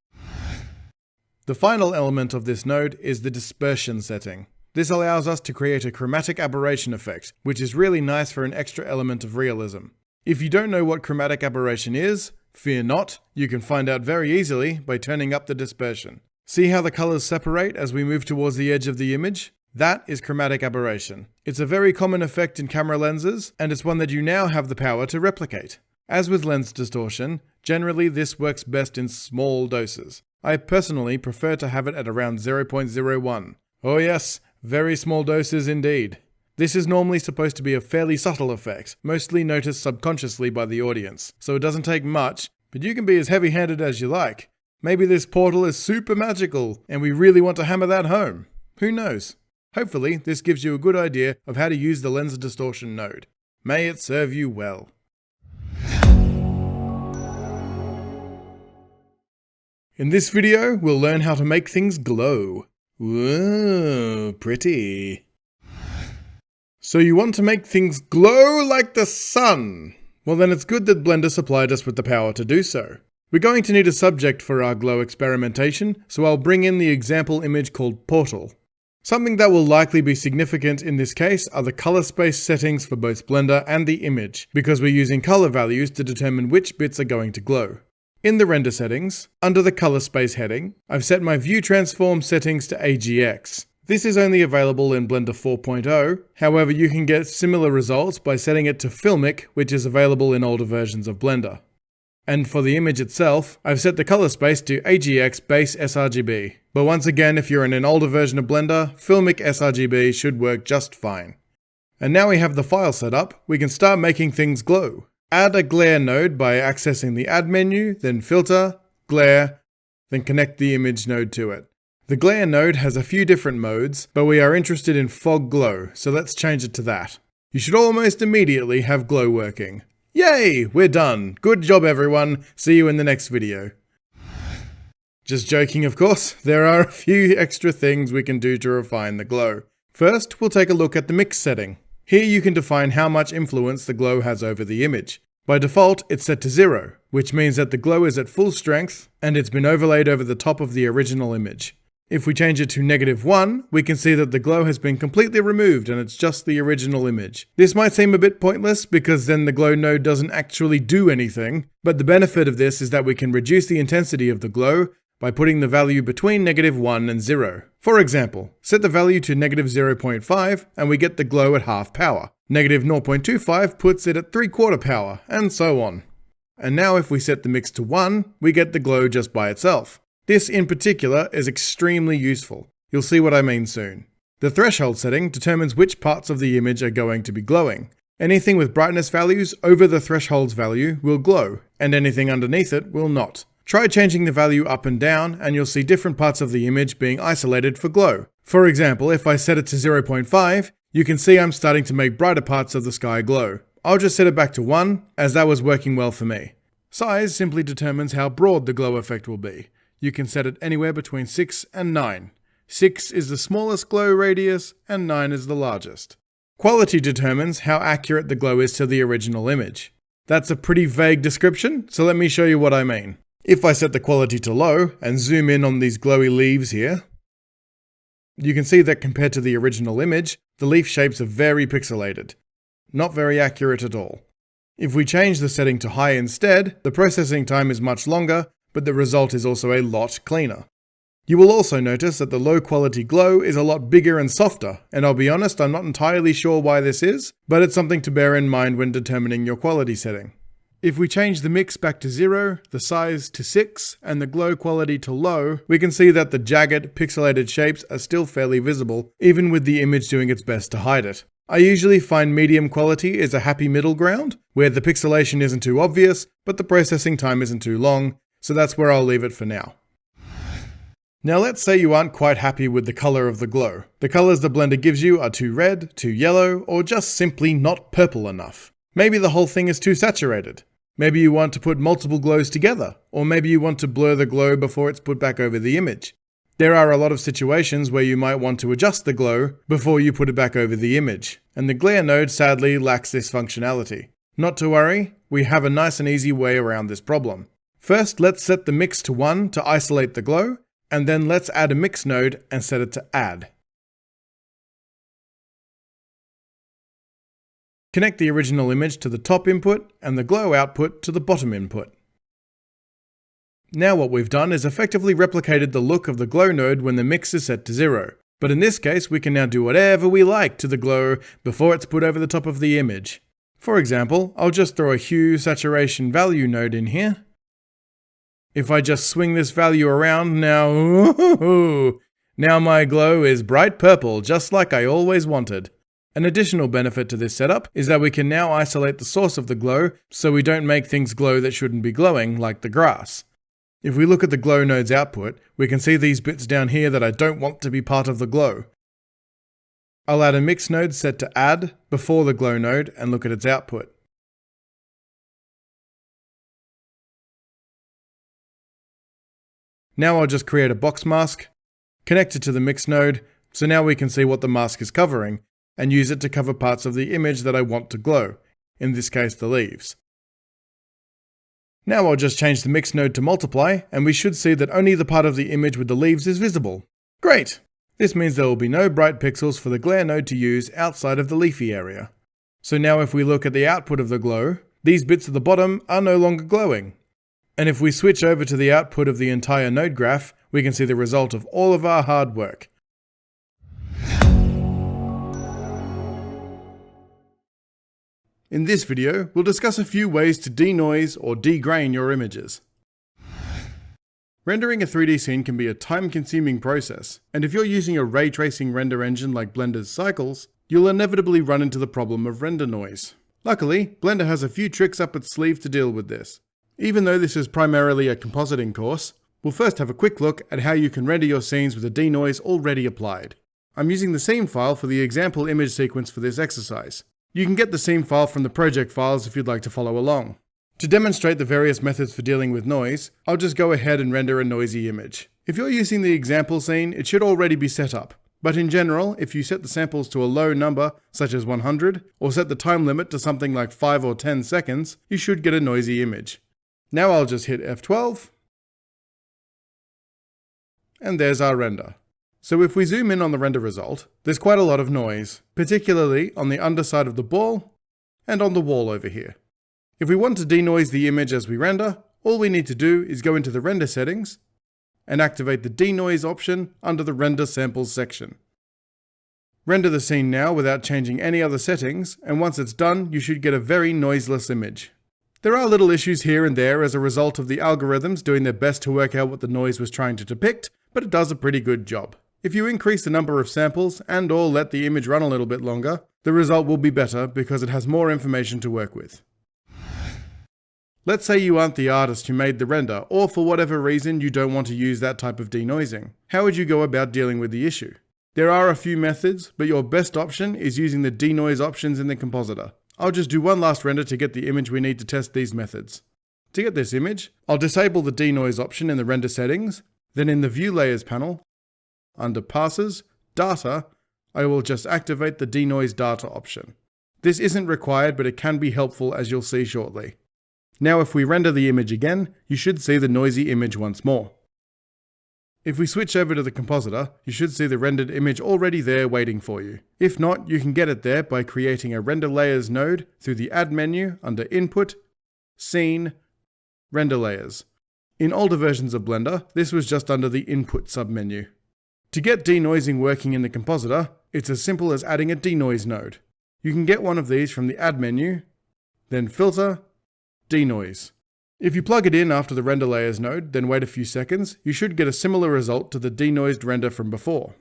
[SPEAKER 1] The final element of this node is the dispersion setting. This allows us to create a chromatic aberration effect, which is really nice for an extra element of realism. If you don't know what chromatic aberration is, fear not, you can find out very easily by turning up the dispersion. See how the colors separate as we move towards the edge of the image? That is chromatic aberration. It's a very common effect in camera lenses, and it's one that you now have the power to replicate. As with lens distortion, generally this works best in small doses. I personally prefer to have it at around 0.01. Oh yes, very small doses indeed. This is normally supposed to be a fairly subtle effect, mostly noticed subconsciously by the audience, so it doesn't take much, but you can be as heavy-handed as you like. Maybe this portal is super magical, and we really want to hammer that home. Who knows? Hopefully, this gives you a good idea of how to use the lens distortion node. May it serve you well. In this video, we'll learn how to make things glow. Whoa, pretty. So you want to make things glow like the sun? Well then it's good that Blender supplied us with the power to do so. We're going to need a subject for our glow experimentation, so I'll bring in the example image called Portal. Something that will likely be significant in this case are the color space settings for both Blender and the image, because we're using color values to determine which bits are going to glow. In the render settings, under the color space heading, I've set my view transform settings to AGX. This is only available in Blender 4.0, however you can get similar results by setting it to Filmic, which is available in older versions of Blender. And for the image itself, I've set the color space to AGX base sRGB. But once again, if you're in an older version of Blender, Filmic sRGB should work just fine. And now we have the file set up, we can start making things glow. Add a glare node by accessing the Add menu, then Filter, Glare, then connect the image node to it. The glare node has a few different modes, but we are interested in fog glow, so let's change it to that. You should almost immediately have glow working. Yay! We're done! Good job everyone, see you in the next video. Just joking of course, there are a few extra things we can do to refine the glow. First, we'll take a look at the mix setting. Here you can define how much influence the glow has over the image. By default, it's set to 0, which means that the glow is at full strength, and it's been overlaid over the top of the original image. If we change it to -1, we can see that the glow has been completely removed and it's just the original image. This might seem a bit pointless because then the glow node doesn't actually do anything, but the benefit of this is that we can reduce the intensity of the glow by putting the value between -1 and 0. For example, set the value to -0.5 and we get the glow at half power. -0.25 puts it at 3/4 power, and so on. And now if we set the mix to 1, we get the glow just by itself. This in particular is extremely useful. You'll see what I mean soon. The threshold setting determines which parts of the image are going to be glowing. Anything with brightness values over the threshold's value will glow, and anything underneath it will not. Try changing the value up and down and you'll see different parts of the image being isolated for glow. For example, if I set it to 0.5, you can see I'm starting to make brighter parts of the sky glow. I'll just set it back to 1, as that was working well for me. Size simply determines how broad the glow effect will be. You can set it anywhere between 6 and 9. 6 is the smallest glow radius and 9 is the largest. Quality determines how accurate the glow is to the original image. That's a pretty vague description, so let me show you what I mean. If I set the quality to low and zoom in on these glowy leaves here, you can see that compared to the original image, the leaf shapes are very pixelated. Not very accurate at all. If we change the setting to high instead, the processing time is much longer, but the result is also a lot cleaner. You will also notice that the low quality glow is a lot bigger and softer, and I'll be honest, I'm not entirely sure why this is, but it's something to bear in mind when determining your quality setting. If we change the mix back to 0, the size to 6, and the glow quality to low, we can see that the jagged, pixelated shapes are still fairly visible, even with the image doing its best to hide it. I usually find medium quality is a happy middle ground, where the pixelation isn't too obvious, but the processing time isn't too long, so that's where I'll leave it for now. Now let's say you aren't quite happy with the color of the glow. The colors the Blender gives you are too red, too yellow, or just simply not purple enough. Maybe the whole thing is too saturated. Maybe you want to put multiple glows together, or maybe you want to blur the glow before it's put back over the image. There are a lot of situations where you might want to adjust the glow before you put it back over the image, and the glare node sadly lacks this functionality. Not to worry, we have a nice and easy way around this problem. First, let's set the mix to 1 to isolate the glow, and then let's add a mix node and set it to add. Connect the original image to the top input and the glow output to the bottom input. Now what we've done is effectively replicated the look of the glow node when the mix is set to 0. But in this case, we can now do whatever we like to the glow before it's put over the top of the image. For example, I'll just throw a hue saturation value node in here. If I just swing this value around now my glow is bright purple, just like I always wanted. An additional benefit to this setup is that we can now isolate the source of the glow so we don't make things glow that shouldn't be glowing, like the grass. If we look at the glow node's output, we can see these bits down here that I don't want to be part of the glow. I'll add a mix node set to add before the glow node and look at its output. Now I'll just create a box mask, connect it to the mix node, so now we can see what the mask is covering, and use it to cover parts of the image that I want to glow, in this case the leaves. Now I'll just change the mix node to multiply, and we should see that only the part of the image with the leaves is visible. Great! This means there will be no bright pixels for the glare node to use outside of the leafy area. So now if we look at the output of the glow, these bits at the bottom are no longer glowing. And if we switch over to the output of the entire node graph, we can see the result of all of our hard work. In this video, we'll discuss a few ways to denoise or degrain your images. Rendering a 3D scene can be a time-consuming process, and if you're using a ray tracing render engine like Blender's Cycles, you'll inevitably run into the problem of render noise. Luckily, Blender has a few tricks up its sleeve to deal with this. Even though this is primarily a compositing course, we'll first have a quick look at how you can render your scenes with a denoise already applied. I'm using the scene file for the example image sequence for this exercise. You can get the scene file from the project files if you'd like to follow along. To demonstrate the various methods for dealing with noise, I'll just go ahead and render a noisy image. If you're using the example scene, it should already be set up. But in general, if you set the samples to a low number, such as 100, or set the time limit to something like 5 or 10 seconds, you should get a noisy image. Now I'll just hit F12, and there's our render. So if we zoom in on the render result, there's quite a lot of noise, particularly on the underside of the ball and on the wall over here. If we want to denoise the image as we render, all we need to do is go into the render settings and activate the denoise option under the render samples section. Render the scene now without changing any other settings, and once it's done, you should get a very noiseless image. There are little issues here and there as a result of the algorithms doing their best to work out what the noise was trying to depict, but it does a pretty good job. If you increase the number of samples and or let the image run a little bit longer, the result will be better because it has more information to work with. Let's say you aren't the artist who made the render, or for whatever reason you don't want to use that type of denoising. How would you go about dealing with the issue? There are a few methods, but your best option is using the denoise options in the compositor. I'll just do one last render to get the image we need to test these methods. To get this image, I'll disable the denoise option in the render settings, then in the View Layers panel, under Passes, Data, I will just activate the denoise data option. This isn't required, but it can be helpful, as you'll see shortly. Now if we render the image again, you should see the noisy image once more. If we switch over to the compositor, you should see the rendered image already there waiting for you. If not, you can get it there by creating a Render Layers node through the Add menu under Input, Scene, Render Layers. In older versions of Blender, this was just under the Input submenu. To get denoising working in the compositor, it's as simple as adding a denoise node. You can get one of these from the Add menu, then Filter, Denoise. If you plug it in after the Render Layers node, then wait a few seconds, you should get a similar result to the denoised render from before.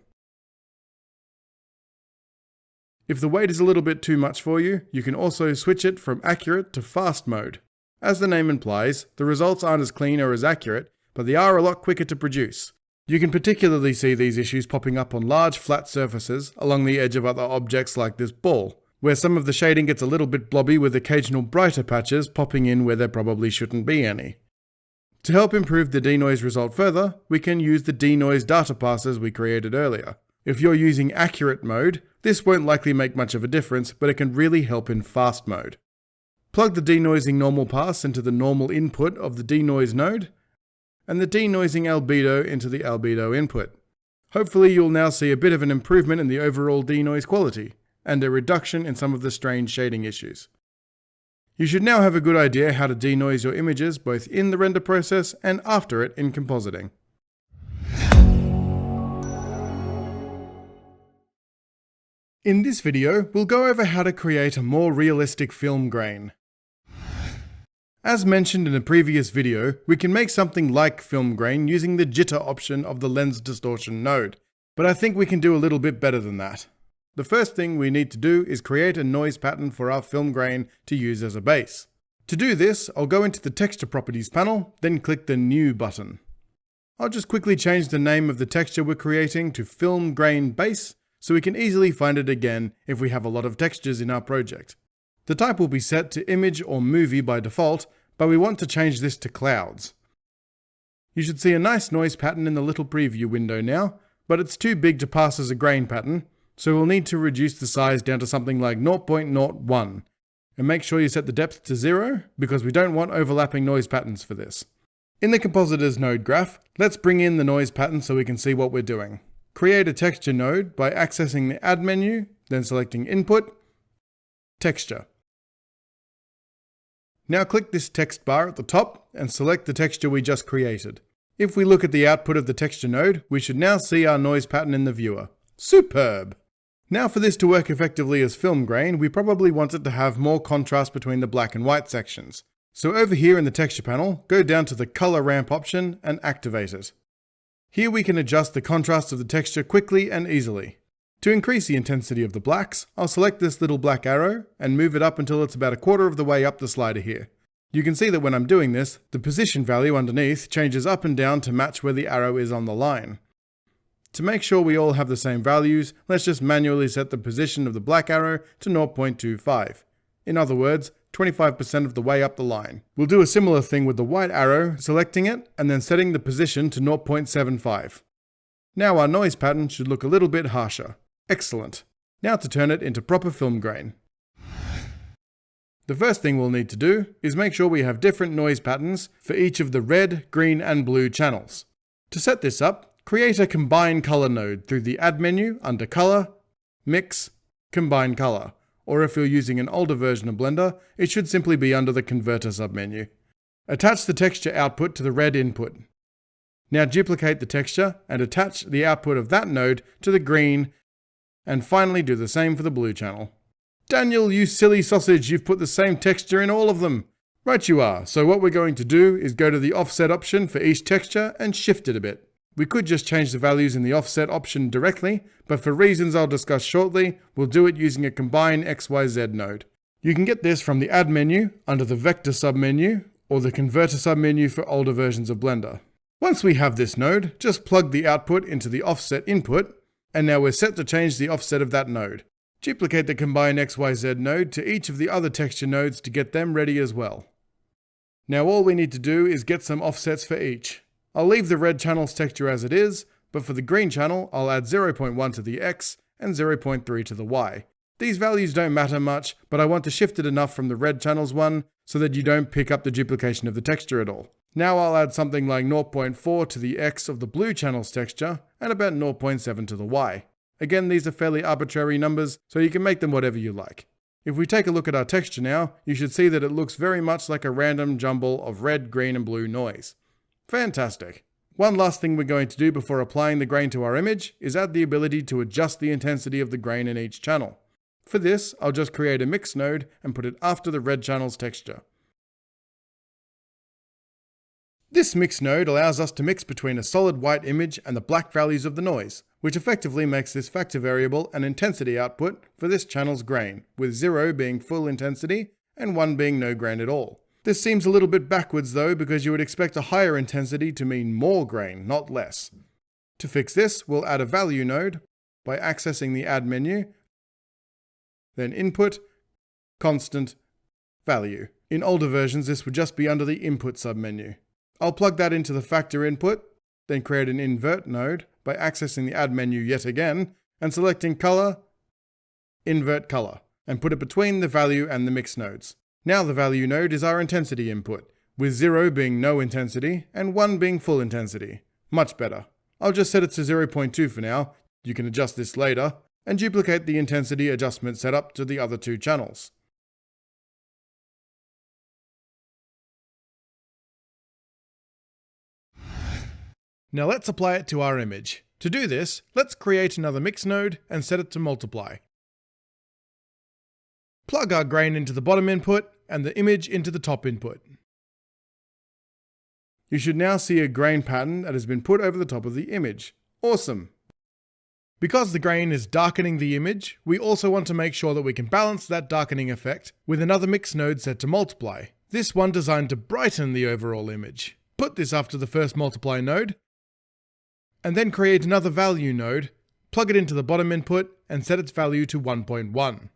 [SPEAKER 1] If the wait is a little bit too much for you, you can also switch it from accurate to fast mode. As the name implies, the results aren't as clean or as accurate, but they are a lot quicker to produce. You can particularly see these issues popping up on large flat surfaces along the edge of other objects like this ball, where some of the shading gets a little bit blobby with occasional brighter patches popping in where there probably shouldn't be any. To help improve the denoise result further, we can use the denoise data passes we created earlier. If you're using accurate mode, this won't likely make much of a difference, but it can really help in fast mode. Plug the denoising normal pass into the normal input of the denoise node, and the denoising albedo into the albedo input. Hopefully you'll now see a bit of an improvement in the overall denoise quality, and a reduction in some of the strange shading issues. You should now have a good idea how to denoise your images both in the render process and after it in compositing. In this video, we'll go over how to create a more realistic film grain. As mentioned in a previous video, we can make something like film grain using the jitter option of the lens distortion node, but I think we can do a little bit better than that. The first thing we need to do is create a noise pattern for our film grain to use as a base. To do this, I'll go into the Texture Properties panel, then click the New button. I'll just quickly change the name of the texture we're creating to Film Grain Base, so we can easily find it again if we have a lot of textures in our project. The type will be set to Image or Movie by default, but we want to change this to Clouds. You should see a nice noise pattern in the little preview window now, but it's too big to pass as a grain pattern, so we'll need to reduce the size down to something like 0.01. And make sure you set the depth to 0, because we don't want overlapping noise patterns for this. In the compositor's node graph, let's bring in the noise pattern so we can see what we're doing. Create a texture node by accessing the Add menu, then selecting Input, Texture. Now click this text bar at the top and select the texture we just created. If we look at the output of the texture node, we should now see our noise pattern in the viewer. Superb! Now for this to work effectively as film grain, we probably want it to have more contrast between the black and white sections. So over here in the texture panel, go down to the color ramp option and activate it. Here we can adjust the contrast of the texture quickly and easily. To increase the intensity of the blacks, I'll select this little black arrow and move it up until it's about a quarter of the way up the slider here. You can see that when I'm doing this, the position value underneath changes up and down to match where the arrow is on the line. To make sure we all have the same values, let's just manually set the position of the black arrow to 0.25. In other words, 25% of the way up the line. We'll do a similar thing with the white arrow, selecting it and then setting the position to 0.75. Now our noise pattern should look a little bit harsher. Excellent. Now to turn it into proper film grain. The first thing we'll need to do is make sure we have different noise patterns for each of the red, green and blue channels. To set this up, create a Combine Color node through the Add menu under Color, Mix, Combine Color, or if you're using an older version of Blender, it should simply be under the Converter submenu. Attach the texture output to the red input. Now duplicate the texture and attach the output of that node to the green, and finally do the same for the blue channel. Daniel, you silly sausage, you've put the same texture in all of them. Right you are, so what we're going to do is go to the offset option for each texture and shift it a bit. We could just change the values in the offset option directly, but for reasons I'll discuss shortly, we'll do it using a Combine XYZ node. You can get this from the Add menu under the Vector submenu, or the converter submenu for older versions of Blender. Once we have this node, just plug the output into the offset input, and now we're set to change the offset of that node. Duplicate the Combine XYZ node to each of the other texture nodes to get them ready as well. Now all we need to do is get some offsets for each. I'll leave the red channel's texture as it is, but for the green channel, I'll add 0.1 to the X and 0.3 to the Y. These values don't matter much, but I want to shift it enough from the red channel's one so that you don't pick up the duplication of the texture at all. Now I'll add something like 0.4 to the X of the blue channel's texture and about 0.7 to the Y. Again, these are fairly arbitrary numbers, so you can make them whatever you like. If we take a look at our texture now, you should see that it looks very much like a random jumble of red, green, and blue noise. Fantastic! One last thing we're going to do before applying the grain to our image is add the ability to adjust the intensity of the grain in each channel. For this, I'll just create a mix node and put it after the red channel's texture. This mix node allows us to mix between a solid white image and the black values of the noise, which effectively makes this factor variable an intensity output for this channel's grain, with 0 being full intensity and 1 being no grain at all. This seems a little bit backwards though, because you would expect a higher intensity to mean more grain, not less. To fix this, we'll add a value node by accessing the Add menu, then Input, Constant, Value. In older versions, this would just be under the Input submenu. I'll plug that into the factor input, then create an invert node by accessing the Add menu yet again and selecting Color, Invert Color, and put it between the value and the mix nodes. Now the value node is our intensity input, with 0 being no intensity and 1 being full intensity. Much better. I'll just set it to 0.2 for now, you can adjust this later, and duplicate the intensity adjustment setup to the other two channels. Now let's apply it to our image. To do this, let's create another mix node and set it to multiply. Plug our grain into the bottom input and the image into the top input. You should now see a grain pattern that has been put over the top of the image. Awesome! Because the grain is darkening the image, we also want to make sure that we can balance that darkening effect with another mix node set to multiply. This one designed to brighten the overall image. Put this after the first multiply node, and then create another value node, plug it into the bottom input, and set its value to 1.1.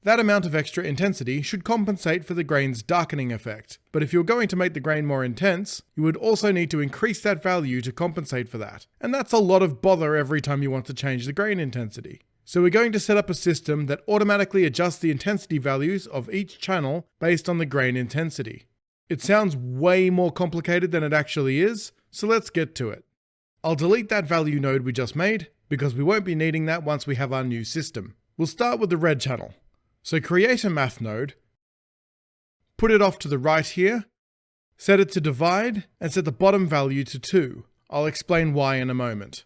[SPEAKER 1] That amount of extra intensity should compensate for the grain's darkening effect, but if you're going to make the grain more intense, you would also need to increase that value to compensate for that. And that's a lot of bother every time you want to change the grain intensity. So we're going to set up a system that automatically adjusts the intensity values of each channel based on the grain intensity. It sounds way more complicated than it actually is, so let's get to it. I'll delete that value node we just made, because we won't be needing that once we have our new system. We'll start with the red channel. So create a math node, put it off to the right here, set it to divide, and set the bottom value to 2. I'll explain why in a moment.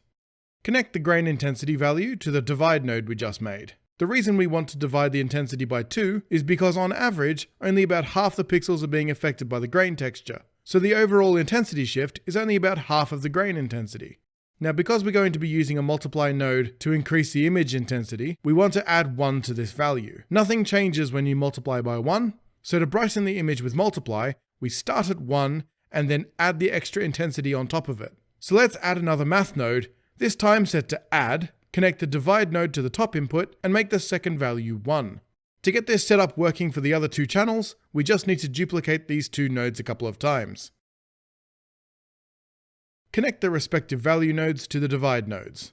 [SPEAKER 1] Connect the grain intensity value to the divide node we just made. The reason we want to divide the intensity by 2 is because on average, only about half the pixels are being affected by the grain texture. So the overall intensity shift is only about half of the grain intensity. Now because we're going to be using a multiply node to increase the image intensity, we want to add 1 to this value. Nothing changes when you multiply by 1, so to brighten the image with multiply, we start at 1 and then add the extra intensity on top of it. So let's add another math node, this time set to add, connect the divide node to the top input, and make the second value 1. To get this setup working for the other two channels, we just need to duplicate these two nodes a couple of times. Connect the respective value nodes to the divide nodes.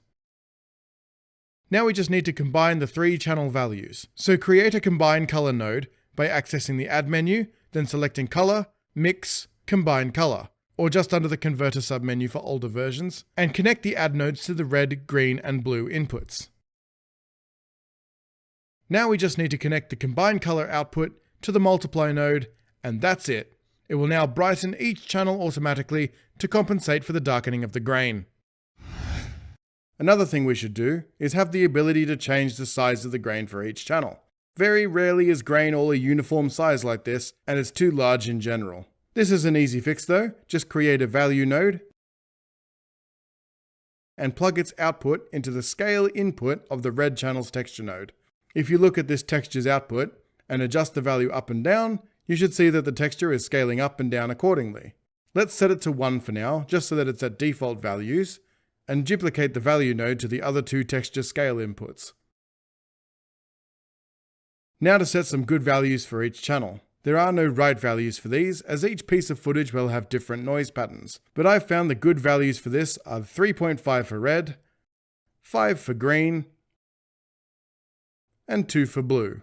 [SPEAKER 1] Now we just need to combine the 3 channel values. So create a combine color node by accessing the Add menu, then selecting Color, Mix, Combine Color, or just under the Converter submenu for older versions, and connect the add nodes to the red, green, and blue inputs. Now we just need to connect the combine color output to the multiply node, and that's it. It will now brighten each channel automatically to compensate for the darkening of the grain. Another thing we should do is have the ability to change the size of the grain for each channel. Very rarely is grain all a uniform size like this, and it's too large in general. This is an easy fix though, just create a value node and plug its output into the scale input of the red channel's texture node. If you look at this texture's output and adjust the value up and down, you should see that the texture is scaling up and down accordingly. Let's set it to 1 for now, just so that it's at default values, and duplicate the value node to the other 2 texture scale inputs. Now to set some good values for each channel. There are no right values for these, as each piece of footage will have different noise patterns, but I've found the good values for this are 3.5 for red, 5 for green, and 2 for blue.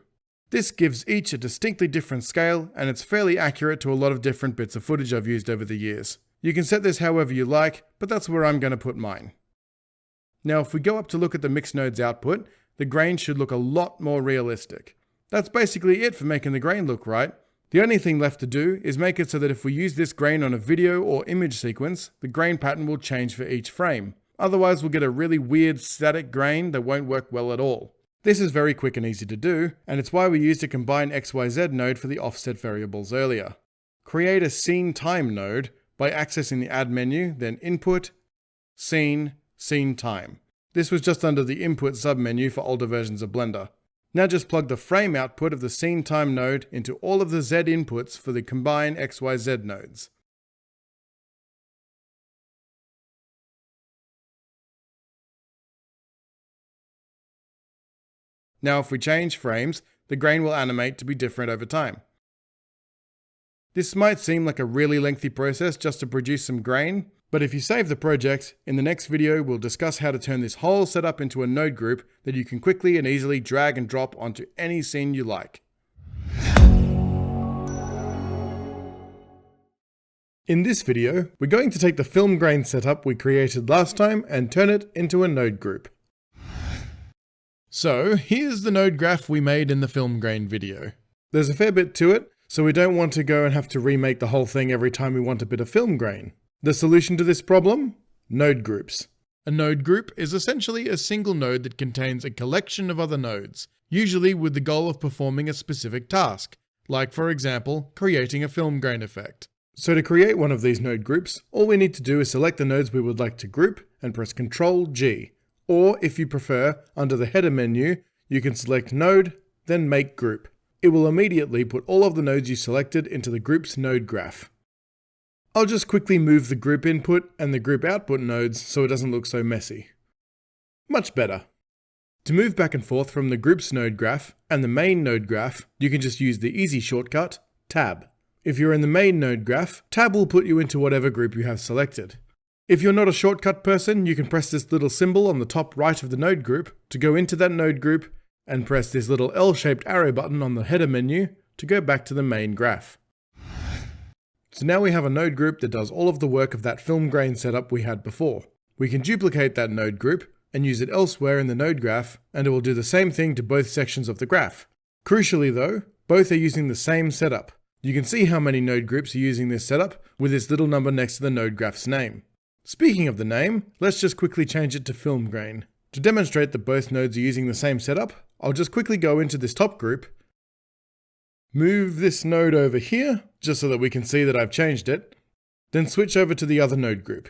[SPEAKER 1] This gives each a distinctly different scale, and it's fairly accurate to a lot of different bits of footage I've used over the years. You can set this however you like, but that's where I'm going to put mine. Now if we go up to look at the mix node's output, the grain should look a lot more realistic. That's basically it for making the grain look right. The only thing left to do is make it so that if we use this grain on a video or image sequence, the grain pattern will change for each frame. Otherwise we'll get a really weird static grain that won't work well at all. This is very quick and easy to do, and it's why we used a combine XYZ node for the offset variables earlier. Create a scene time node by accessing the add menu, then input, scene, scene time. This was just under the input submenu for older versions of Blender. Now just plug the frame output of the scene time node into all of the Z inputs for the combine XYZ nodes. Now if we change frames, the grain will animate to be different over time. This might seem like a really lengthy process just to produce some grain, but if you save the project, in the next video we'll discuss how to turn this whole setup into a node group that you can quickly and easily drag and drop onto any scene you like. In this video, we're going to take the film grain setup we created last time and turn it into a node group. So here's the node graph we made in the film grain video. There's a fair bit to it, so we don't want to go and have to remake the whole thing every time we want a bit of film grain. The solution to this problem? Node groups. A node group is essentially a single node that contains a collection of other nodes, usually with the goal of performing a specific task, like for example, creating a film grain effect. So to create one of these node groups, all we need to do is select the nodes we would like to group and press Ctrl G. Or if you prefer, under the header menu, you can select Node, then Make Group. It will immediately put all of the nodes you selected into the group's node graph. I'll just quickly move the group input and the group output nodes so it doesn't look so messy. Much better. To move back and forth from the group's node graph and the main node graph, you can just use the easy shortcut, Tab. If you're in the main node graph, Tab will put you into whatever group you have selected. If you're not a shortcut person, you can press this little symbol on the top right of the node group to go into that node group, and press this little L-shaped arrow button on the header menu to go back to the main graph. So now we have a node group that does all of the work of that film grain setup we had before. We can duplicate that node group and use it elsewhere in the node graph, and it will do the same thing to both sections of the graph. Crucially though, both are using the same setup. You can see how many node groups are using this setup with this little number next to the node graph's name. Speaking of the name, let's just quickly change it to film grain. To demonstrate that both nodes are using the same setup, I'll just quickly go into this top group, move this node over here, just so that we can see that I've changed it, then switch over to the other node group.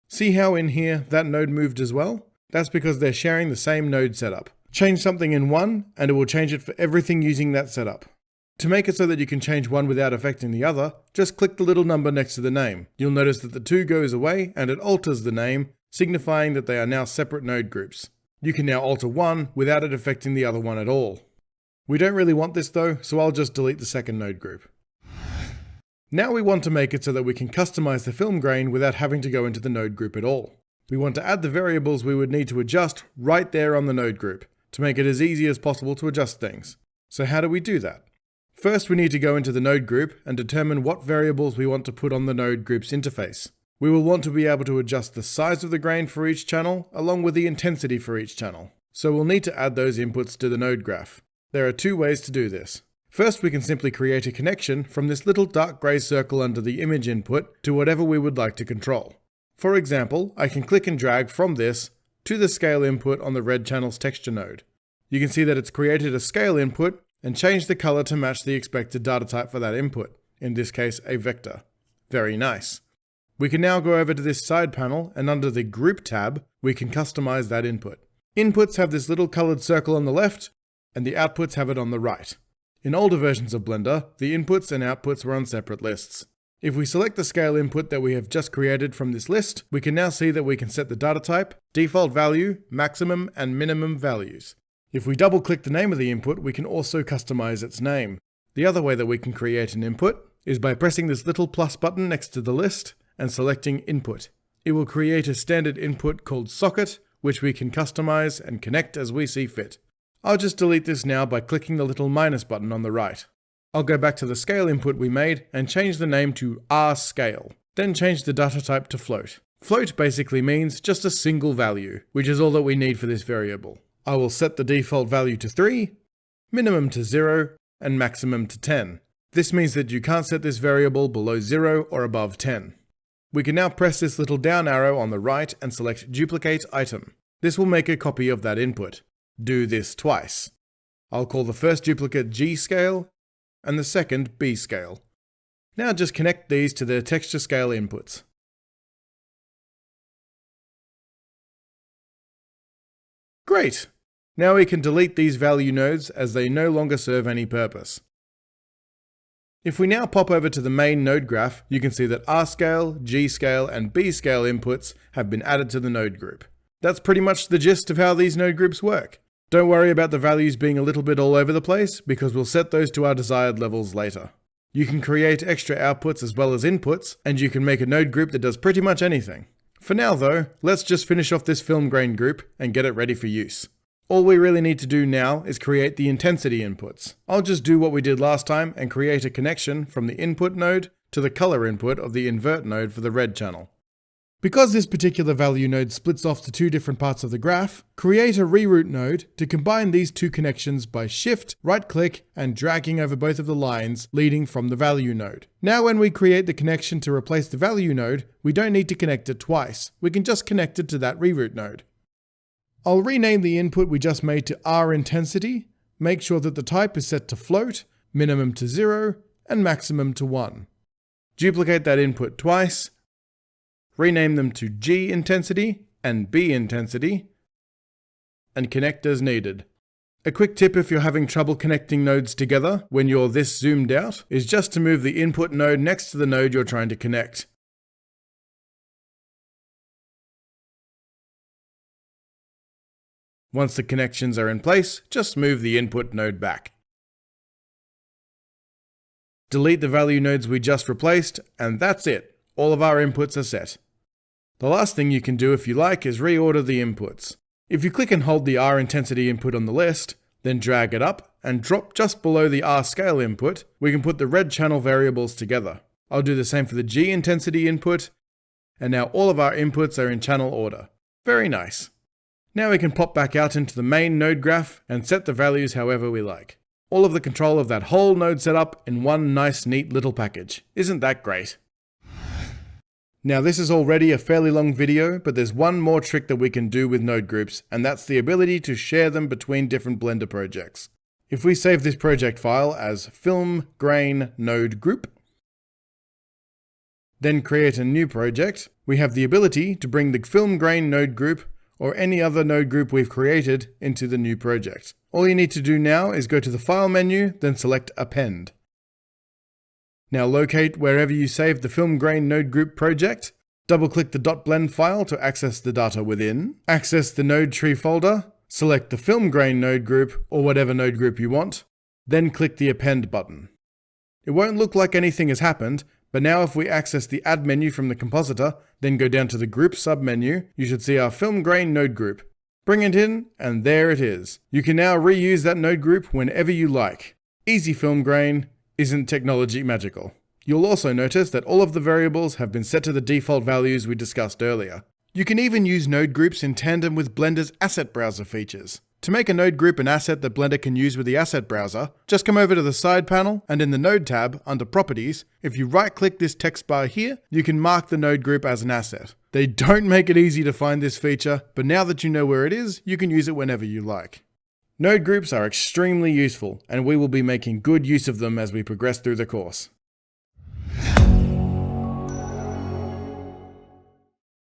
[SPEAKER 1] See how in here that node moved as well? That's because they're sharing the same node setup. Change something in one, and it will change it for everything using that setup. To make it so that you can change one without affecting the other, just click the little number next to the name. You'll notice that the 2 goes away and it alters the name, signifying that they are now separate node groups. You can now alter one without it affecting the other one at all. We don't really want this though, so I'll just delete the second node group. Now we want to make it so that we can customize the film grain without having to go into the node group at all. We want to add the variables we would need to adjust right there on the node group, to make it as easy as possible to adjust things. So how do we do that? First, we need to go into the node group and determine what variables we want to put on the node group's interface. We will want to be able to adjust the size of the grain for each channel, along with the intensity for each channel. So we'll need to add those inputs to the node graph. There are 2 ways to do this. First, we can simply create a connection from this little dark grey circle under the image input to whatever we would like to control. For example, I can click and drag from this to the scale input on the red channel's texture node. You can see that it's created a scale input and change the color to match the expected data type for that input, in this case a vector. Very nice. We can now go over to this side panel, and under the Group tab, we can customize that input. Inputs have this little colored circle on the left, and the outputs have it on the right. In older versions of Blender, the inputs and outputs were on separate lists. If we select the scale input that we have just created from this list, we can now see that we can set the data type, default value, maximum and minimum values. If we double click the name of the input, we can also customize its name. The other way that we can create an input is by pressing this little plus button next to the list and selecting input. It will create a standard input called socket, which we can customize and connect as we see fit. I'll just delete this now by clicking the little minus button on the right. I'll go back to the scale input we made and change the name to rscale. Then change the data type to float. Float basically means just a single value, which is all that we need for this variable. I will set the default value to 3, minimum to 0, and maximum to 10. This means that you can't set this variable below 0 or above 10. We can now press this little down arrow on the right and select duplicate item. This will make a copy of that input. Do this twice. I'll call the first duplicate G-scale and the second B-scale. Now just connect these to their texture scale inputs. Great! Now we can delete these value nodes as they no longer serve any purpose. If we now pop over to the main node graph, you can see that R-scale, G-scale and B-scale inputs have been added to the node group. That's pretty much the gist of how these node groups work. Don't worry about the values being a little bit all over the place, because we'll set those to our desired levels later. You can create extra outputs as well as inputs, and you can make a node group that does pretty much anything. For now though, let's just finish off this film grain group and get it ready for use. All we really need to do now is create the intensity inputs. I'll just do what we did last time and create a connection from the input node to the color input of the invert node for the red channel. Because this particular value node splits off to two different parts of the graph, create a reroute node to combine these two connections by shift, right click, and dragging over both of the lines leading from the value node. Now when we create the connection to replace the value node, we don't need to connect it twice. We can just connect it to that reroute node. I'll rename the input we just made to R intensity, make sure that the type is set to float, minimum to 0, and maximum to 1. Duplicate that input twice, rename them to G intensity and B intensity, and connect as needed. A quick tip if you're having trouble connecting nodes together when you're this zoomed out is just to move the input node next to the node you're trying to connect. Once the connections are in place, just move the input node back. Delete the value nodes we just replaced, and that's it. All of our inputs are set. The last thing you can do if you like is reorder the inputs. If you click and hold the R intensity input on the list, then drag it up and drop just below the R scale input, we can put the red channel variables together. I'll do the same for the G intensity input, and now all of our inputs are in channel order. Very nice. Now we can pop back out into the main node graph and set the values however we like. All of the control of that whole node setup in one nice neat little package. Isn't that great? Now this is already a fairly long video, but there's one more trick that we can do with node groups, and that's the ability to share them between different Blender projects. If we save this project file as film grain node group, then create a new project, we have the ability to bring the film grain node group or any other node group we've created into the new project. All you need to do now is go to the File menu, then select Append. Now locate wherever you saved the film grain node group project, double-click the .blend file to access the data within, access the node tree folder, select the film grain node group or whatever node group you want, then click the Append button. It won't look like anything has happened, but now if we access the Add menu from the compositor, then go down to the Group submenu, you should see our film grain node group. Bring it in, and there it is. You can now reuse that node group whenever you like. Easy film grain. Isn't technology magical? You'll also notice that all of the variables have been set to the default values we discussed earlier. You can even use node groups in tandem with Blender's asset browser features. To make a node group an asset that Blender can use with the asset browser, just come over to the side panel and in the node tab under properties, if you right click this text bar here, you can mark the node group as an asset. They don't make it easy to find this feature, but now that you know where it is, you can use it whenever you like. Node groups are extremely useful, and we will be making good use of them as we progress through the course.